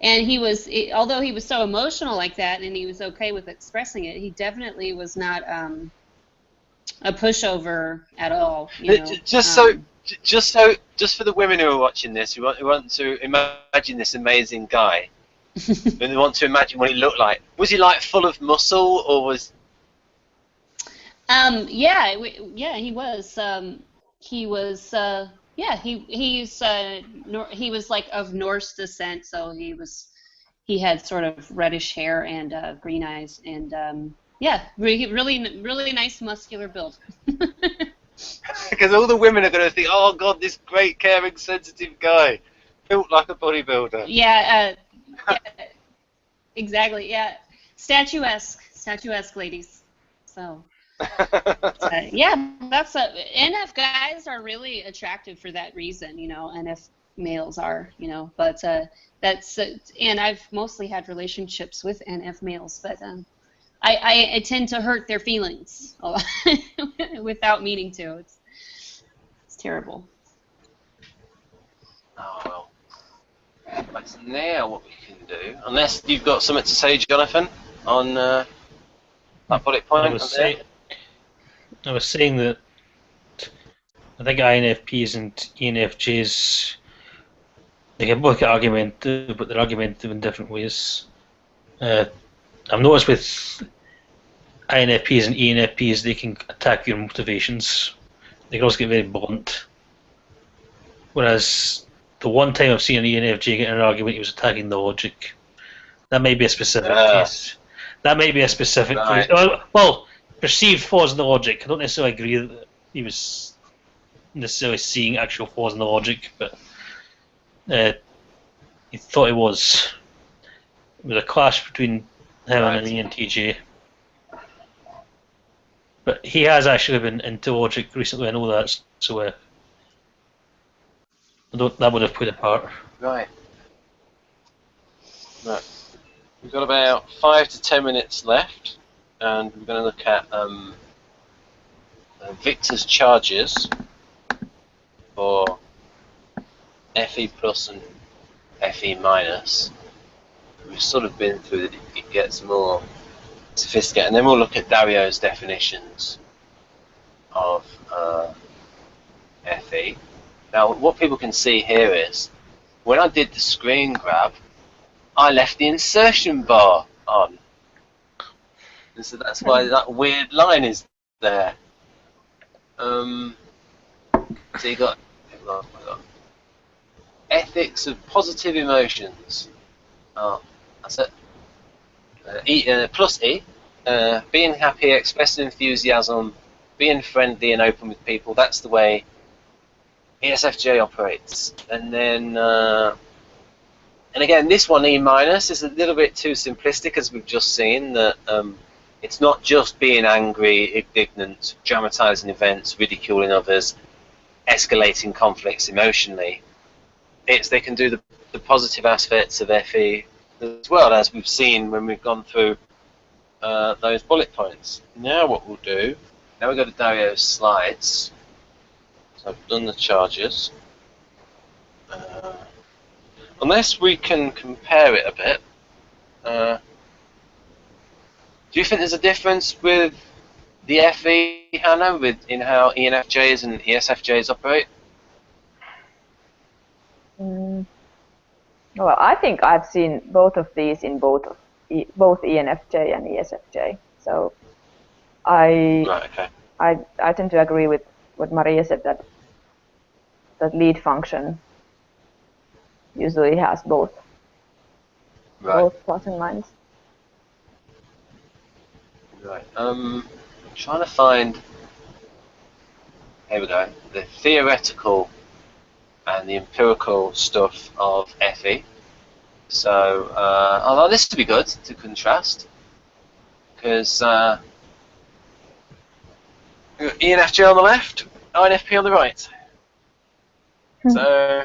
and he was, although he was so emotional like that, and he was okay with expressing it, he definitely was not a pushover at all. You know? Just for the women who are watching this, who want to imagine this amazing guy, and they want to imagine what he looked like. Was he like full of muscle, or was? Yeah, he was. He was. Yeah, he was like of Norse descent, so he had sort of reddish hair and green eyes, and yeah, really nice muscular build. Because all the women are going to think, oh God, this great, caring, sensitive guy, built like a bodybuilder. Yeah, yeah, exactly. Yeah, statuesque ladies. So, yeah, that's NF guys are really attractive for that reason, you know. NF males are, you know, but that's and I've mostly had relationships with NF males, but I tend to hurt their feelings without meaning to. It's terrible. Oh well. That's now what we can do. Unless you've got something to say, Jonathan, on that bullet point. I was saying that I think INFPs and ENFJs, they can both get argumentative, but they're argumentative in different ways. I've noticed with INFPs and ENFPs, they can attack your motivations. They can also get very blunt. Whereas the one time I've seen an ENFJ get in an argument, he was attacking the logic. That may be a specific case. That may be a specific case. Well, perceived flaws in the logic. I don't necessarily agree that he was necessarily seeing actual flaws in the logic, but he thought it was. It was a clash between him and an ENTJ. But he has actually been into logic recently, I know that, so that would have played a part. Right. We've got about 5 to 10 minutes left, and we're going to look at Victor's charges for FE plus and FE minus. We've sort of been through that it gets more sophisticated, and then we'll look at Dario's definitions of FE. Now, what people can see here is, when I did the screen grab, I left the insertion bar on. And so that's why that weird line is there. So you got ethics of positive emotions. Oh, that's it. Plus E, being happy, expressing enthusiasm, being friendly and open with people. That's the way ESFJ operates. And then, and again, this one, E minus, is a little bit too simplistic, as we've just seen, that it's not just being angry, indignant, dramatizing events, ridiculing others, escalating conflicts emotionally. They can do the positive aspects of FE as well, as we've seen when we've gone through those bullet points. Now what we'll do, now we've got to Dario's slides. So I've done the charges. Unless we can compare it a bit, do you think there's a difference with the FE, Hanna, in how ENFJs and ESFJs operate? Well, I think I've seen both of these in both ENFJ and ESFJ. So Right, okay. I tend to agree with what Maria said, that lead function usually has both plus and minus. Right. I'm trying to find. Here we go. The theoretical and the empirical stuff of FE. So, although this would be good to contrast, because ENFJ on the left, INFP on the right. So,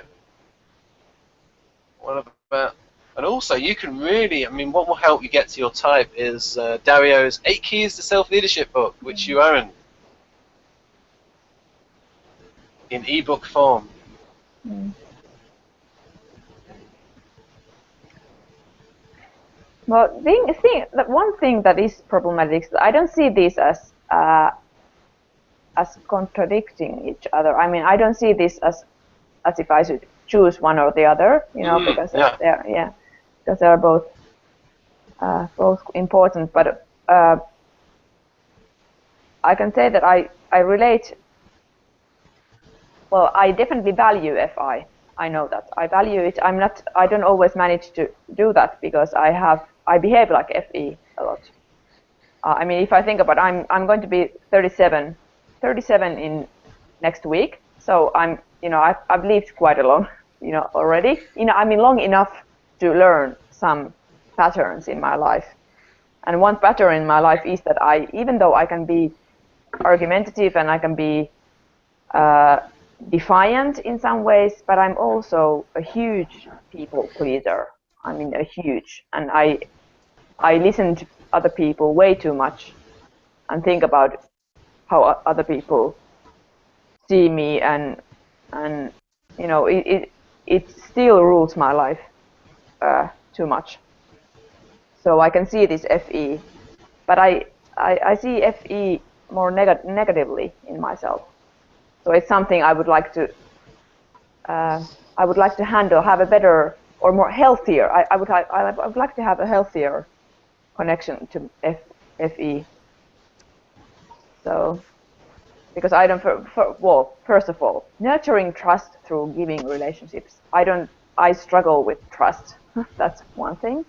what about? And also, you can really, I mean, what will help you get to your type is Dario's 8 Keys to Self-Leadership book, which you own in ebook form. Well, one thing that is problematic, I don't see these as contradicting each other. I mean, I don't see this as if I should choose one or the other, you know, because they're both important. But I can say that I relate. Well, I definitely value FI. I know that I value it. I don't always manage to do that because I behave like FE a lot. I mean, if I think about, I'm going to be 37 in next week. So I've lived quite a long, already. I mean, long enough to learn some patterns in my life. And one pattern in my life is that even though I can be argumentative and I can be defiant in some ways, but I'm also a huge people pleaser. I mean, a huge, and I listen to other people way too much and think about how other people see me, and it still rules my life too much. So I can see this FE, but I see FE more negatively in myself. So it's something I would like to handle, have a better or more healthier. I would like to have a healthier connection to FE. So, because I don't, well, first of all, nurturing trust through giving relationships. I struggle with trust. That's one thing.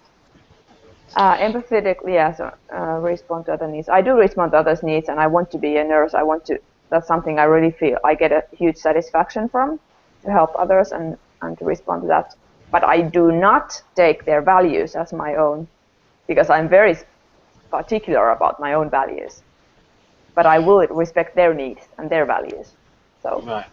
Empathetically, respond to other needs. I do respond to others' needs, and I want to be a nurse. That's something I really feel I get a huge satisfaction from, to help others and to respond to that. But I do not take their values as my own, because I'm very particular about my own values. But I will respect their needs and their values. So. Right.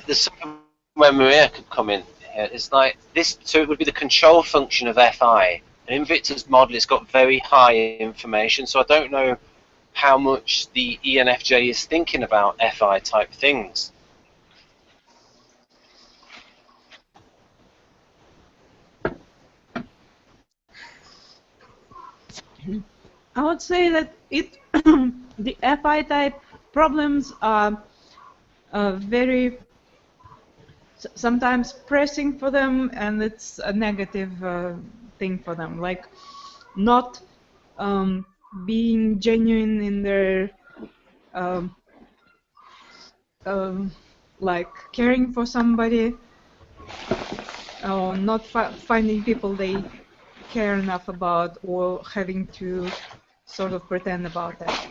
There's something where Maria could come in here. It's like this, so it would be the control function of FI. And in Victor's model, it's got very high information, so I don't know how much the ENFJ is thinking about FI type things. I would say that the FI type problems are very sometimes pressing for them, and it's a negative thing for them, like not being genuine in their like caring for somebody, or not finding people they care enough about, or having to sort of pretend about that.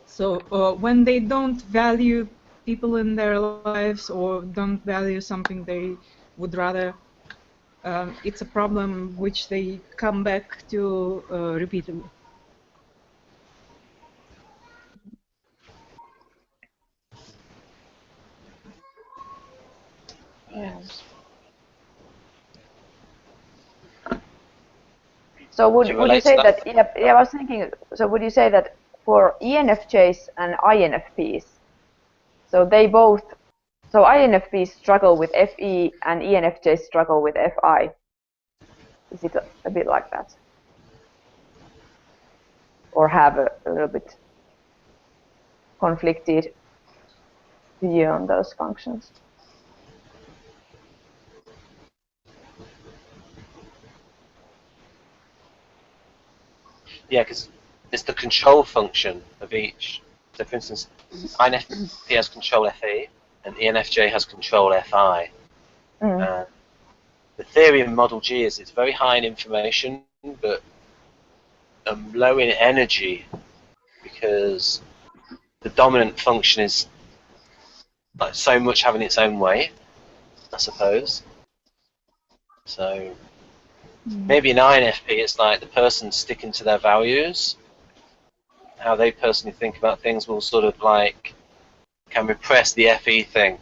So when they don't value people in their lives, or don't value something they would rather, it's a problem which they come back to repeatedly. Yes. So would you say that? Yeah, I was thinking. So would you say that for ENFJs and INFPs, so they both, so INFPs struggle with FE and ENFJs struggle with FI? Is it a bit like that, or have a little bit conflicted view on those functions? Yeah, because it's the control function of each. So, for instance, INFP has control FE, and ENFJ has control FI. And the theory in Model G is it's very high in information, but low in energy, because the dominant function is like so much having its own way, I suppose. So maybe in INFP it's like the person sticking to their values, how they personally think about things will sort of like can repress the FE thing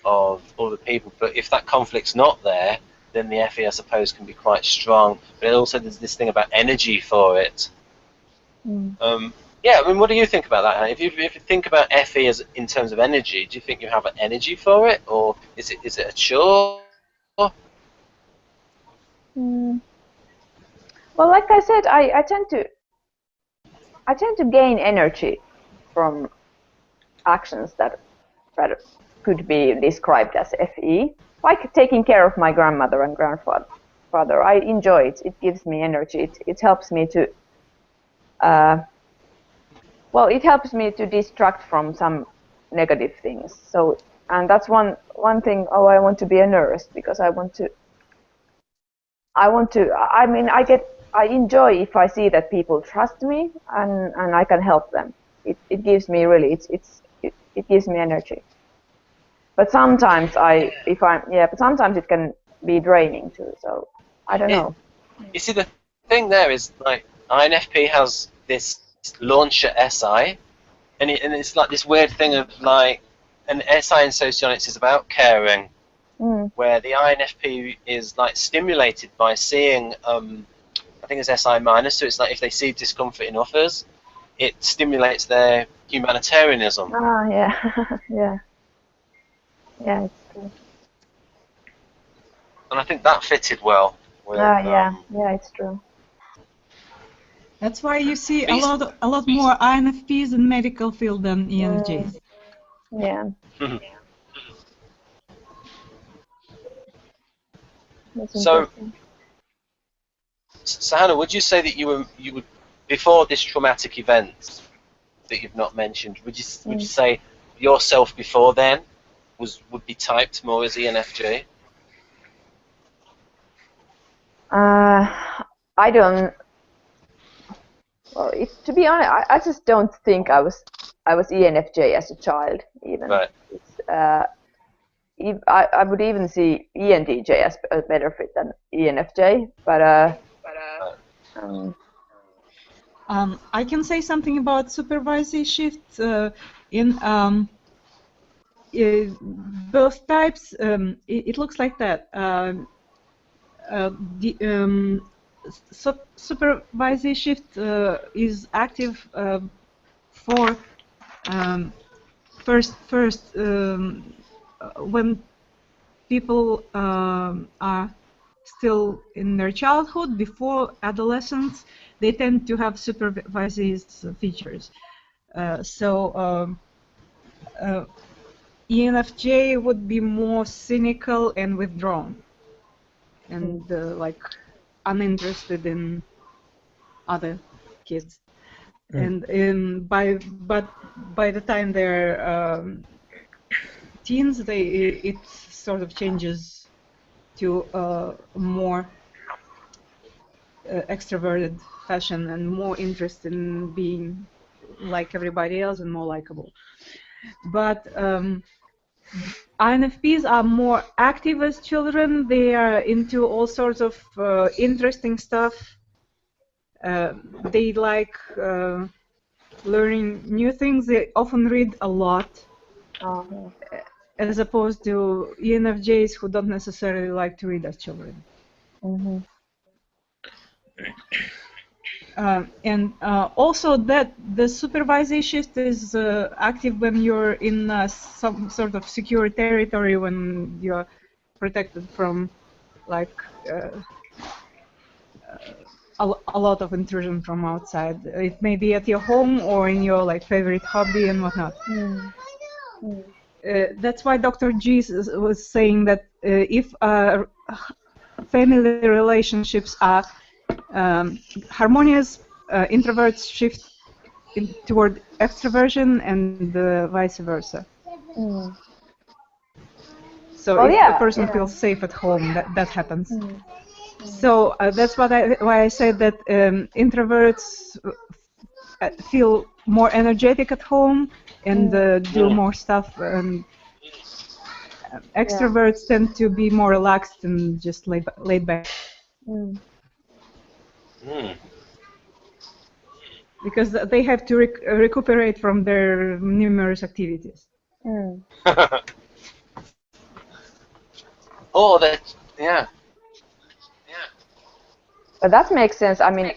of other people. But if that conflict's not there, then the FE I suppose can be quite strong. But also there's this thing about energy for it. Yeah, I mean, what do you think about that, Hanna? If you think about FE as in terms of energy, do you think you have an energy for it, or is it a chore? Well, like I said, I tend to gain energy from actions that could be described as FE, like taking care of my grandmother and grandfather. I enjoy it. It gives me energy. It helps me to. Well, it helps me to distract from some negative things. So, and that's one thing. Oh, I want to be a nurse because I want to. I mean, I enjoy if I see that people trust me and I can help them. It gives me really. It gives me energy. But sometimes but sometimes it can be draining too. So I don't know. You see, the thing there is like INFP has this launcher SI, and it's like this weird thing of like an SI in Socionics is about caring, where the INFP is like stimulated by seeing I think it's SI minus, so it's like if they see discomfort in others, it stimulates their humanitarianism. Ah, yeah, yeah, it's true. And I think that fitted well with, yeah, it's true. That's why you see a lot more INFPs in medical field than ENFJs. Yeah. So Hanna, would you say that you would before this traumatic event that you've not mentioned, would you say yourself before then would be typed more as ENFJ? I don't. Well, to be honest, I just don't think I was ENFJ as a child even. Right. I would even see ENTJ as a better fit than ENFJ, but I can say something about supervisory shift in both types. It looks like that. The supervisory shift is active for first when people are still in their childhood, before adolescence, they tend to have supervisory features. ENFJ would be more cynical and withdrawn, and like uninterested in other kids. And by the time they're teens, it sort of changes to a more extroverted fashion and more interest in being like everybody else and more likable. But INFPs are more active as children. They are into all sorts of interesting stuff. They like learning new things. They often read a lot, as opposed to ENFJs who don't necessarily like to read as children. And also that the supervisory shift is active when you're in some sort of secure territory, when you're protected from like a lot of intrusion from outside. It may be at your home or in your like favorite hobby and whatnot. That's why Dr. G was saying that if family relationships are harmonious introverts shift toward extroversion and vice versa. Mm. So Oh, if yeah, a person yeah. feels safe at home, that happens. Mm. So that's why I said that introverts feel more energetic at home and do more stuff, and extroverts tend to be more relaxed and just laid back. Mm. Because they have to recuperate from their numerous activities. Mm. Oh, that, yeah. But that makes sense. I mean,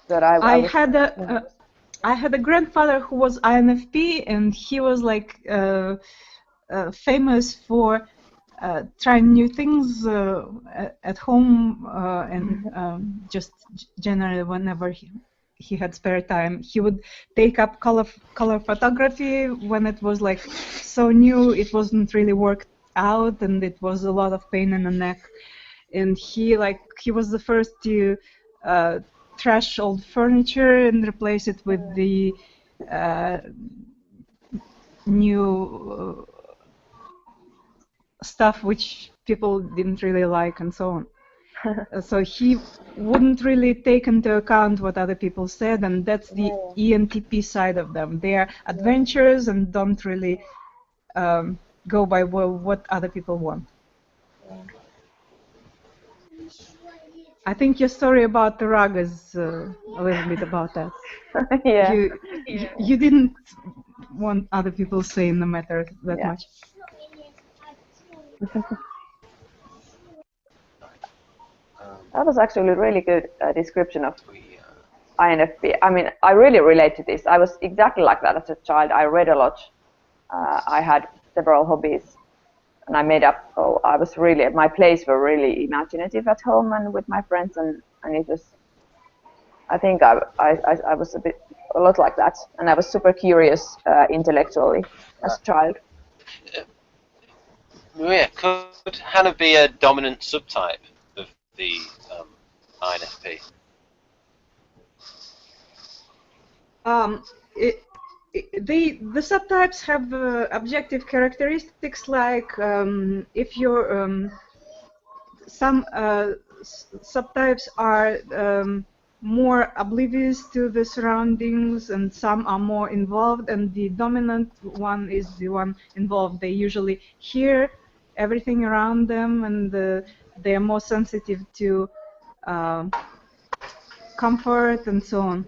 that I was, had a grandfather who was INFP, and he was like famous for trying new things at home and just generally whenever he had spare time, he would take up color photography when it was like so new, it wasn't really worked out, and it was a lot of pain in the neck. And he was the first to trash old furniture and replace it with the new stuff which people didn't really like, and so on. So he wouldn't really take into account what other people said, and that's the ENTP side of them. They are adventurers and don't really go by what other people want. I think your story about the rug is a little bit about that. yeah. You didn't want other people saying the matter that much. That was actually a really good description of INFP. I mean, I really relate to this. I was exactly like that as a child. I read a lot. I had several hobbies, and I made up. Oh, I was really, my plays were really imaginative at home and with my friends, and it was. I think I was a lot like that, and I was super curious intellectually as a child. Maria, could Hanna be a dominant subtype of the INFP? The subtypes have objective characteristics, like if you're some subtypes are more oblivious to the surroundings, and some are more involved, and the dominant one is the one involved. They usually hear everything around them, and they are more sensitive to comfort and so on.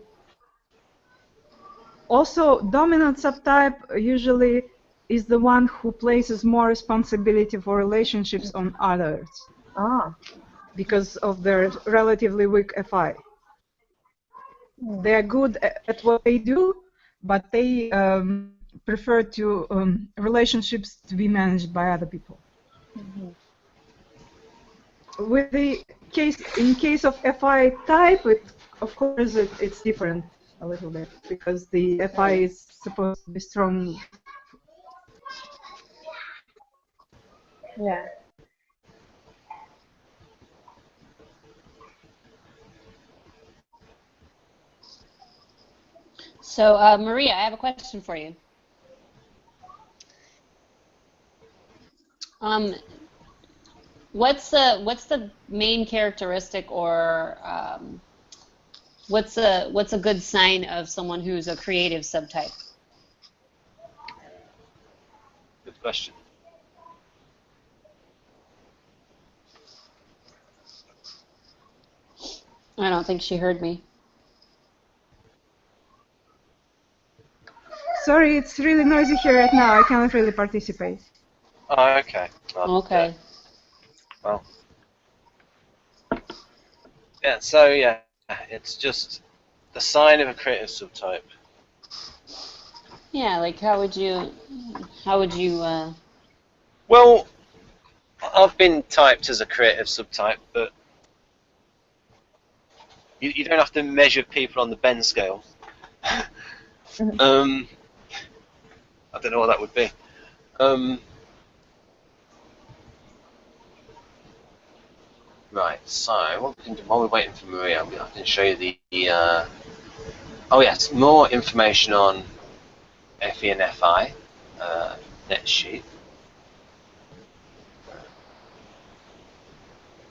Also, dominant subtype usually is the one who places more responsibility for relationships on others. Because of their relatively weak FI. They are good at what they do, but they prefer to relationships to be managed by other people. With the in case of FI type, of course it's different a little bit, because the FI is supposed to be strong. Yeah. So, Maria, I have a question for you. What's the main characteristic, or what's a good sign of someone who's a creative subtype? Good question. I don't think she heard me. Sorry, it's really noisy here right now. I cannot really participate. Oh, okay. Well, Okay. Well. Yeah, so yeah, it's just the sign of a creative subtype. Yeah, like how would you Well, I've been typed as a creative subtype, but you don't have to measure people on the Venn scale. I don't know what that would be. Right, so what we can do while we're waiting for Maria, I can show you the oh yes, more information on FE and FI net sheet.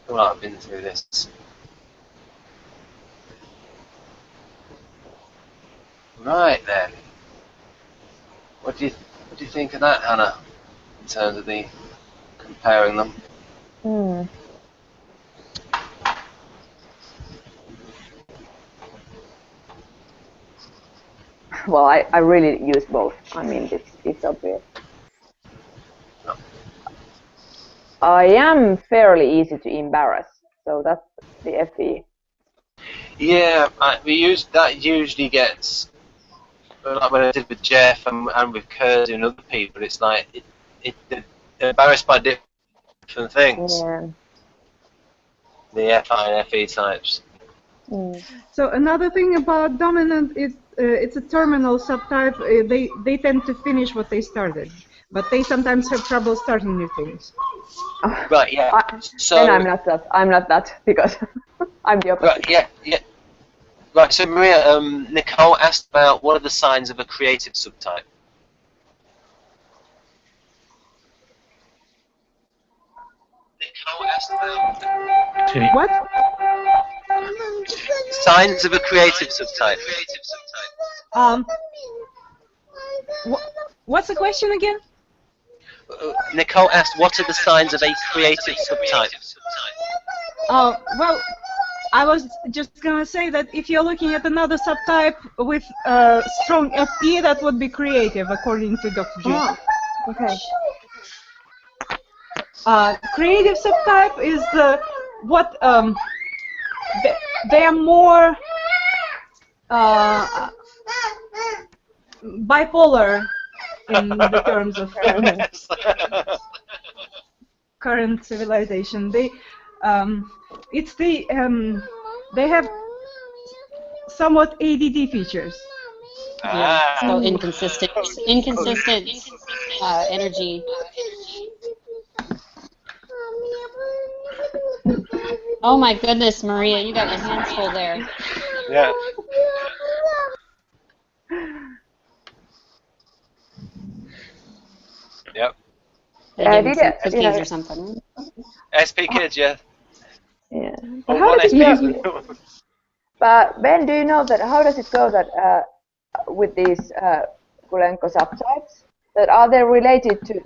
Well, I've been through this. Right then, what do you think of that, Hannah? In terms of the comparing them. Well, I really use both. I mean, it's obvious. I am fairly easy to embarrass, so that's the FE. Yeah, we use that. Usually gets like when I did with Jeff and with Kirsty and other people. It's like they're embarrassed by different things. Yeah. The FI and FE types. So another thing about dominant is it's a terminal subtype. They tend to finish what they started, but they sometimes have trouble starting new things. Right. Yeah. So then I'm not that. I'm not that because I'm the opposite. Right. Yeah. Right. So Maria, Nicole asked about what are the signs of a creative subtype. Nicole asked about What? signs of a creative subtype. What's the question again? Nicole asked, what are the signs of a creative subtype? Well, I was just gonna say that if you're looking at another subtype with strong FE, that would be creative, according to Dr. G. Oh, okay. Creative subtype is what they are more bipolar in the terms of current civilization. They they have somewhat ADD features. Yeah, so inconsistent energy. Oh my goodness, Maria, you got your hands full there. Yeah. Yep. They give him some cookies or something. SP kids, yeah. Yeah. Or How one does SP. it but Ben, do you know that how does it go that with these Kulenko subtypes that are they related to?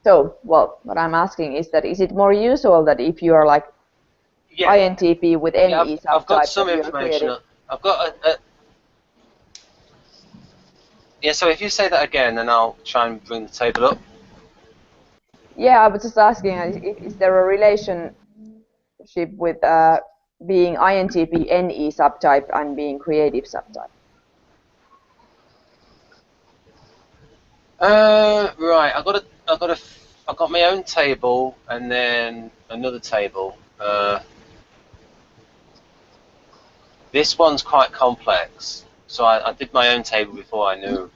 So, well, what I'm asking is that is it more usual that if you are like INTP with NE subtype? I've got some information. I've got a yeah. So if you say that again, then I'll try and bring the table up. Yeah, I was just asking, is there a relationship with being INTP NE subtype and being creative subtype? Right. I've got my own table and then another table. This one's quite complex, so I did my own table before I knew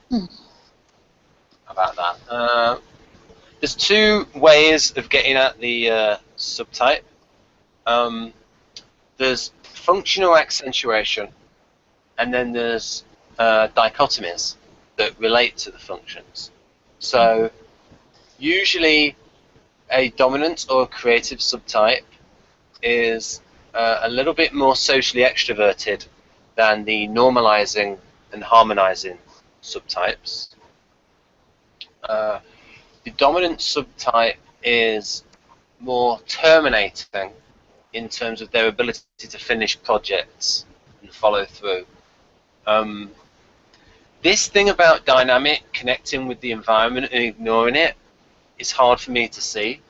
about that. There's two ways of getting at the subtype. There's functional accentuation, and then there's dichotomies that relate to the functions. So usually a dominant or a creative subtype is a little bit more socially extroverted than the normalizing and harmonizing subtypes. The dominant subtype is more terminating in terms of their ability to finish projects and follow through. This thing about dynamic connecting with the environment and ignoring it is hard for me to see.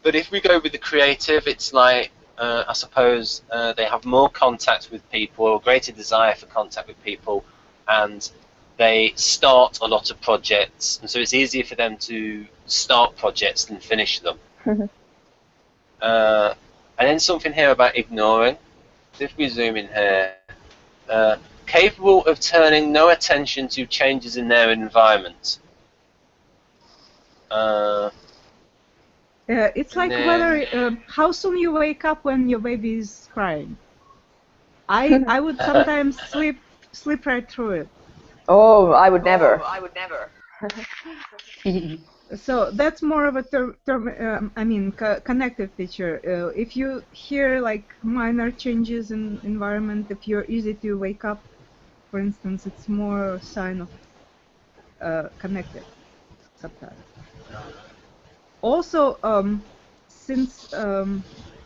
But if we go with the creative, it's like, I suppose, they have more contact with people, or greater desire for contact with people, and they start a lot of projects, and so it's easier for them to start projects than finish them. And then something here about ignoring. If we zoom in here, capable of turning no attention to changes in their environment. It's like whether how soon you wake up when your baby is crying. I would sometimes sleep right through it. Oh, I would never. So that's more of a connective feature. If you hear like minor changes in environment, if you're easy to wake up, for instance, it's more a sign of connective subtype. Also, since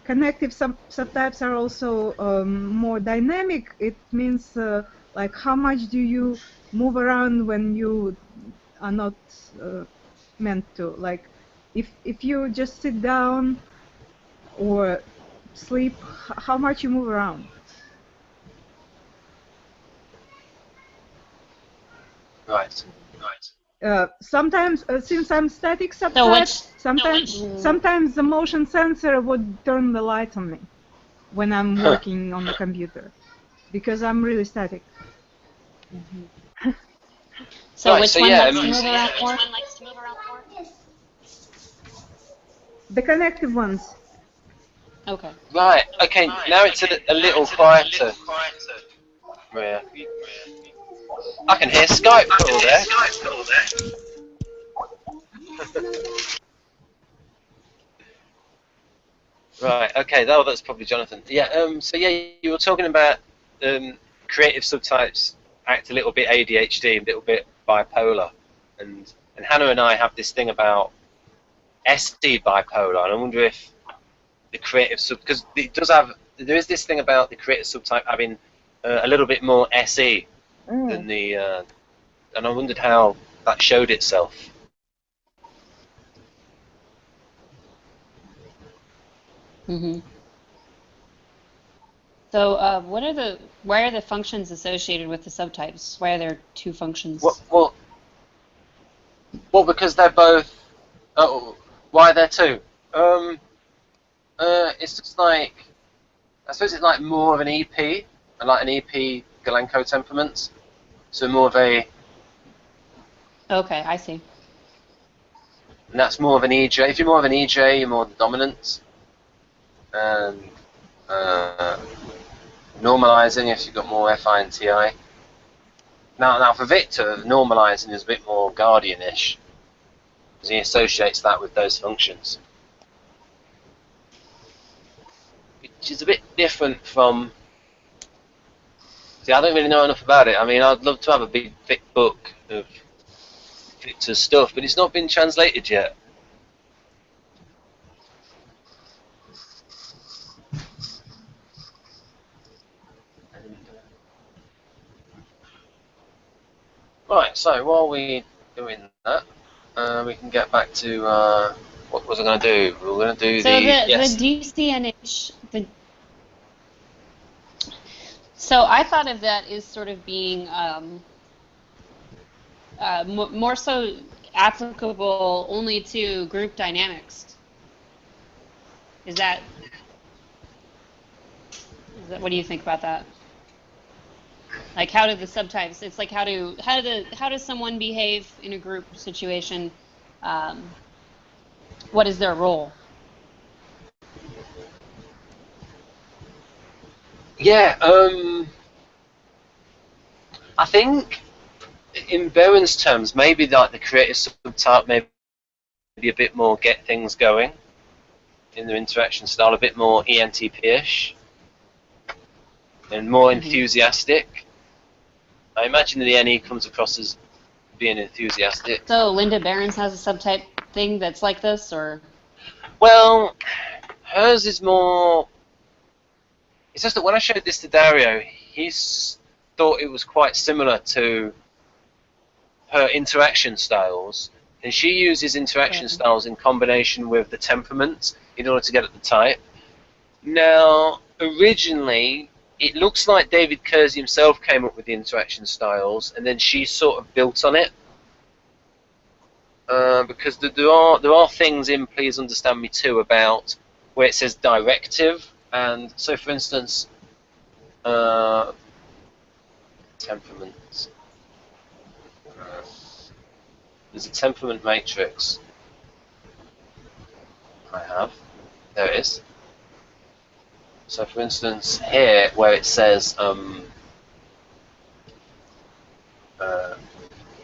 connective subtypes are also more dynamic, it means like how much do you move around when you are not meant to. Like if you just sit down or sleep, how much you move around. Right. Sometimes, since I'm static subtype, sometimes the motion sensor would turn the light on me when I'm working on the computer, because I'm really static. So which one likes to move around more? The connective ones. Okay. Right. Okay. Now it's a little quieter. Maria. I can hear Skype call there. Right. Okay. That's probably Jonathan. Yeah. So yeah, you were talking about creative subtypes act a little bit ADHD, a little bit bipolar, and Hanna and I have this thing about SE bipolar, and I wonder if the creative because there is this thing about the creative subtype having a little bit more SE than the, and I wondered how that showed itself. So, why are the functions associated with the subtypes? Why are there two functions? Well, because they're both. Why are there two? It's just like, I suppose it's like more of an EP, like an EP Galenko temperament. So more of a. Okay, I see. And that's more of an EJ. If you're more of an EJ, you're more the dominant. And normalizing if you've got more FI and TI. Now for Victor, normalizing is a bit more guardianish, because he associates that with those functions, which is a bit different from. See, I don't really know enough about it. I mean, I'd love to have a big, thick book of Victor's stuff, but it's not been translated yet. Right, so while we're doing that, we can get back to what was I going to do? We were going to do the DCNH. So I thought of that as sort of being more so applicable only to group dynamics. Is that what do you think about that? Like, how do the subtypes? It's like how does someone behave in a group situation? What is their role? Yeah, I think in Bowen's terms, maybe like the creative subtype maybe a bit more get things going in their interaction style, a bit more ENTP-ish and more enthusiastic. I imagine the NE comes across as being enthusiastic. So Linda Behrens has a subtype thing that's like this, or? Well, hers is more. It's just that when I showed this to Dario, he thought it was quite similar to her interaction styles, and she uses interaction styles in combination with the temperament in order to get at the type. Now, originally, it looks like David Kersey himself came up with the interaction styles, and then she sort of built on it. Because there are things in Please Understand Me Too about where it says directive, and so for instance, temperament. There's a temperament matrix. I have. There it is. So for instance, here where it says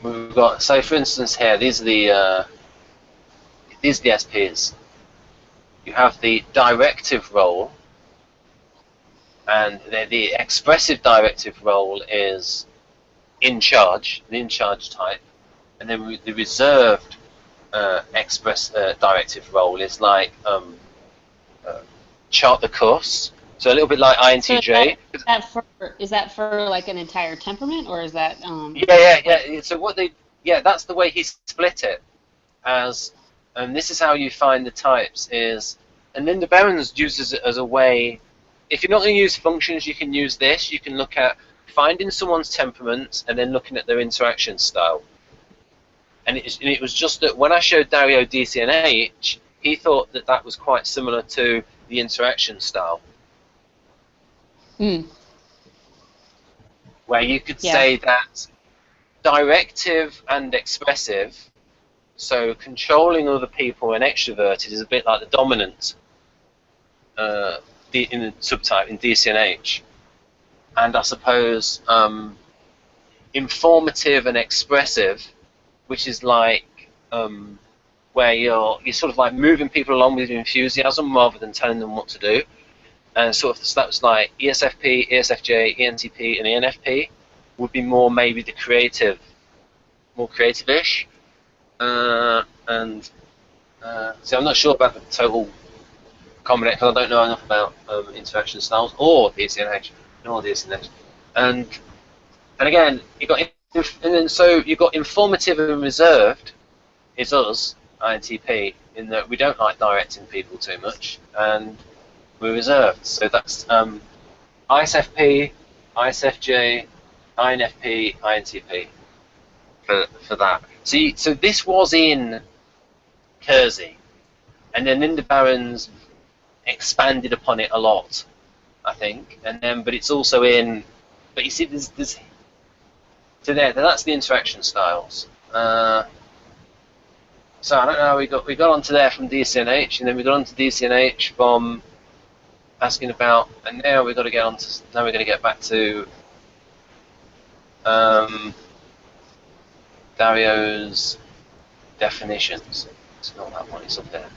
we've got, so for instance here, these are the SPs. You have the directive role, and the expressive directive role is in charge, the in charge type, and then the reserved directive role is like chart the course. So a little bit like INTJ. So is that for like an entire temperament, or is that? Yeah. So that's the way he split it. And this is how you find the types is, and Linda Behrens uses it as a way. If you're not going to use functions, you can use this. You can look at finding someone's temperament and then looking at their interaction style. And it was just that when I showed Dario DCNH, he thought that was quite similar to the interaction style. Where you could say that directive and expressive, so controlling other people and extroverted, is a bit like the dominant in the subtype in DCNH. And I suppose informative and expressive, which is like where you're sort of like moving people along with your enthusiasm rather than telling them what to do. And sort of, so that was like ESFP, ESFJ, ENTP, and ENFP would be more maybe the creative, more creative-ish. So I'm not sure about the total combination because I don't know enough about interaction styles or DCNH, nor DCNH. And again, so you got informative and reserved is us, INTP, in that we don't like directing people too much, and we're reserved. So that's ISFP, ISFJ, INFP, INTP for that. So this was in Kersey, and then Linda Behrens expanded upon it a lot, I think. And then, but it's also in. But you see, there's so that's the interaction styles. So I don't know how we got onto there from DCNH, and then we got onto DCNH from asking about, and now we're going to get back to Dario's definitions. It's not that one, it's up there.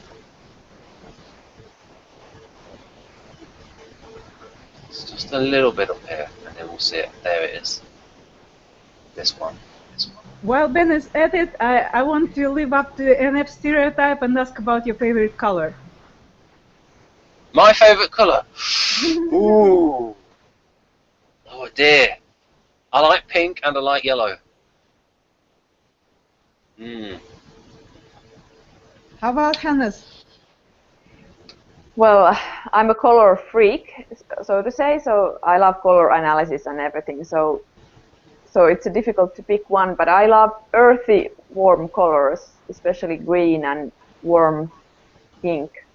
It's just a little bit up here, and then we'll see it. There it is. This one. While Ben is at it, I want to live up to NF stereotype and ask about your favorite color. My favorite color? Ooh. Oh dear. I like pink and I like yellow. How about Hanna's? Well, I'm a color freak, so to say. So I love color analysis and everything. So it's difficult to pick one, but I love earthy, warm colors, especially green and warm pink,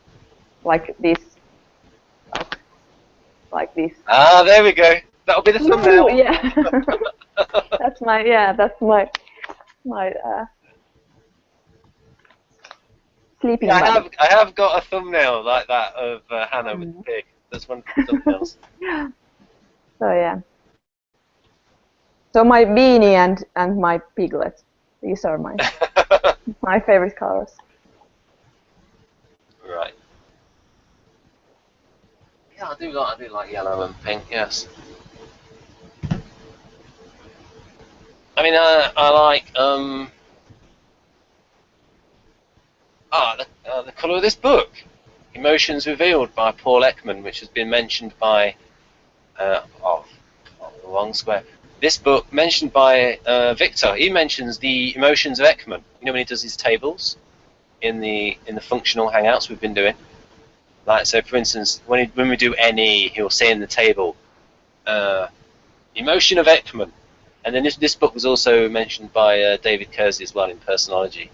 like this. Like this. Ah, there we go. That'll be the thumbnail. Yeah. That's my sleeping bag. I have got a thumbnail like that of Hanna with the pig. That's one of the thumbnails. So yeah. So my beanie and my piglet. These are my my favorite colors. Right. Yeah, I do like yellow and pink. Yes. I mean, I like the colour of this book, Emotions Revealed by Paul Ekman, which has been mentioned by the wrong square. This book mentioned by Victor. He mentions the emotions of Ekman. You know when he does his tables in the functional hangouts we've been doing. Like, so for instance, when we do NE, he'll say in the table, emotion of Ekman. And then this book was also mentioned by David Kersey as well in Personology.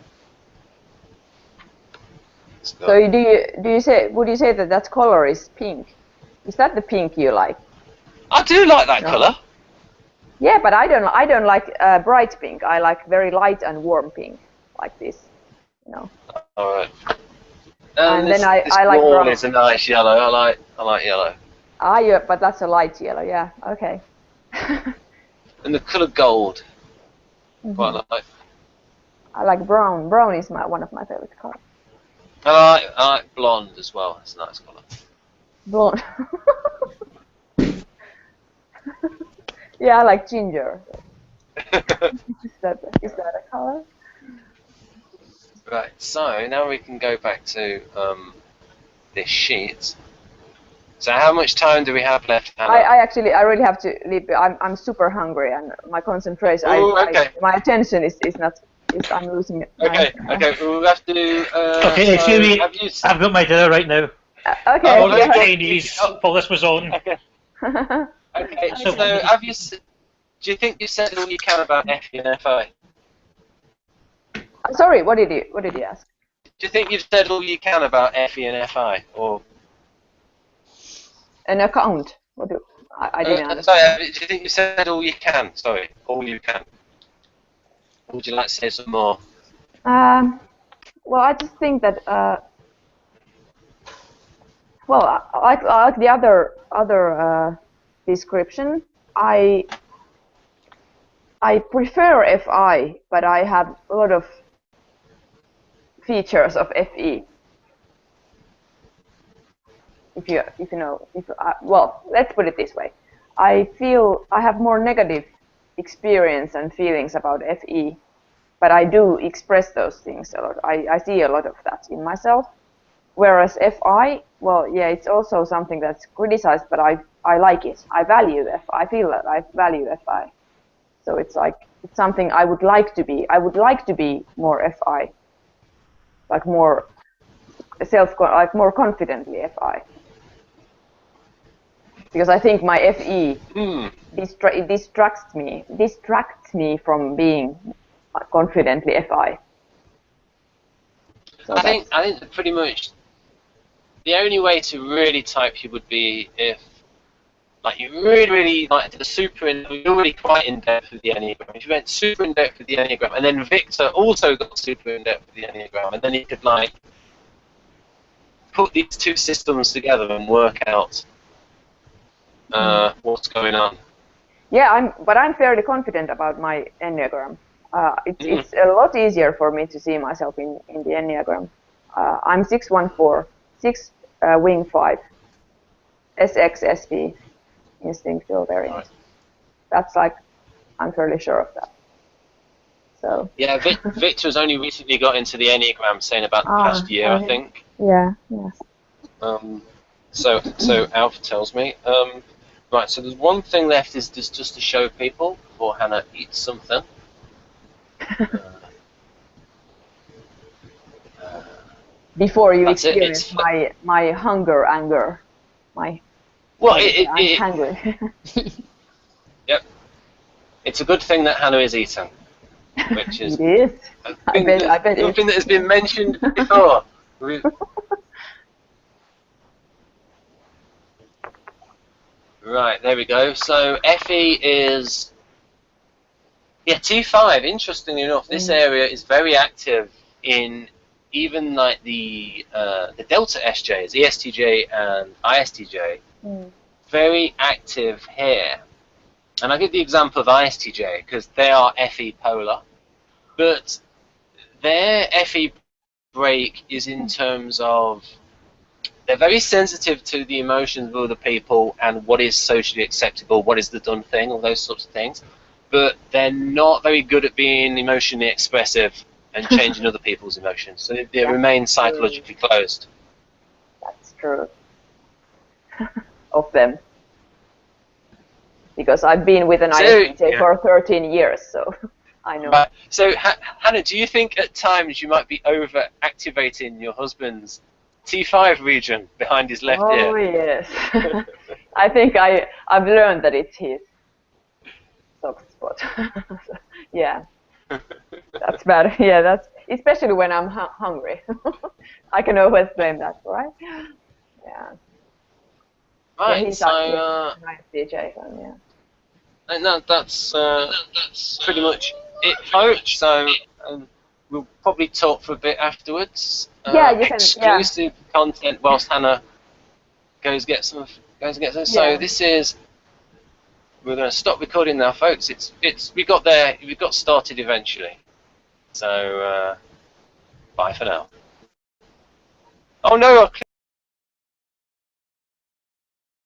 So would you say that color is pink? Is that the pink you like? I do like that colour. Yeah, but I don't like bright pink. I like very light and warm pink, like this. You know. All right. And this, then I this like wall brown. is a nice yellow. I like yellow. Ah, yeah, but that's a light yellow. Yeah. Okay. And the colour gold. Quite like. I like brown. Brown is one of my favorite colors. I like blonde as well. It's a nice colour. Blonde. Yeah, I like ginger. Is that a color? Right. So now we can go back to this sheet. So how much time do we have left, Hannah? I really have to leave. I'm super hungry and my concentration. Ooh, okay. My attention is not. I'm losing it. Okay. We'll have to. Okay, so excuse me. have you I've got my dinner right now. Okay. Oh, Ordered yeah. Chinese while this was on. Okay. Okay. So have you? Do you think you said all you can about FE and FI? I'm sorry. What did you ask? Do you think you've said all you can about FE and FI, or? An account. I didn't understand. Sorry, do you think you said all you can? Sorry, all you can. Or would you like to say some more? Well, I just think that. Well, I like the other description. I prefer FI, but I have a lot of features of FE. Well, let's put it this way. I feel I have more negative experience and feelings about FE, but I do express those things a lot. I see a lot of that in myself. Whereas FI, well, yeah, it's also something that's criticized, but I like it. I value FI. I feel that I value FI. So it's like it's something I would like to be. I would like to be more FI, like more more confidently FI. Because I think my FE distracts me from being confidently FI. So I think pretty much the only way to really type you would be if, like, you really like the you're really quite in depth with the Enneagram. If you went super in depth with the Enneagram, and then Victor also got super in depth with the Enneagram, and then you could like put these two systems together and work out what's going on. Yeah, but I'm fairly confident about my Enneagram. It's a lot easier for me to see myself in the Enneagram. I'm 614, 6 wing 5, SXSP, instinctual variant. Right. That's like, I'm fairly sure of that. So. Yeah, Victor's only recently got into the Enneagram, saying about the past year, I think. Yeah, yes. So Alpha tells me. Right, so there's one thing left is just to show people before Hannah eats something. Before you experience my hunger, anger, I'm hungry. Yep. It's a good thing that Hanna is eating, which is it is. I bet something that has been mentioned before. Right, there we go. So FE is T5. Interestingly enough, this area is very active in even like the delta SJs, ESTJ and ISTJ. Very active here. And I give the example of ISTJ because they are FE polar, but their FE break is in terms of they're very sensitive to the emotions of other people and what is socially acceptable, what is the done thing, all those sorts of things. But they're not very good at being emotionally expressive and changing other people's emotions. So they remain psychologically closed. That's true. Of them. Because I've been with an ISTJ for 13 years, so I know. Right. So, Hannah, do you think at times you might be over-activating your husband's T5 region behind his left ear? Oh, yes. I think I've learned that it's his soft spot. Yeah. That's bad. Yeah, that's especially when I'm hungry. I can always blame that, right? Yeah. Right, yeah, he's so ISTJ, so yeah. And that's pretty much it, folks. So we'll probably talk for a bit afterwards. Yeah, you can. Yeah. Exclusive content whilst Hanna goes get some. So Yeah. this is. We're going to stop recording now, folks. We got there. We got started eventually. So bye for now. Oh no! I clicked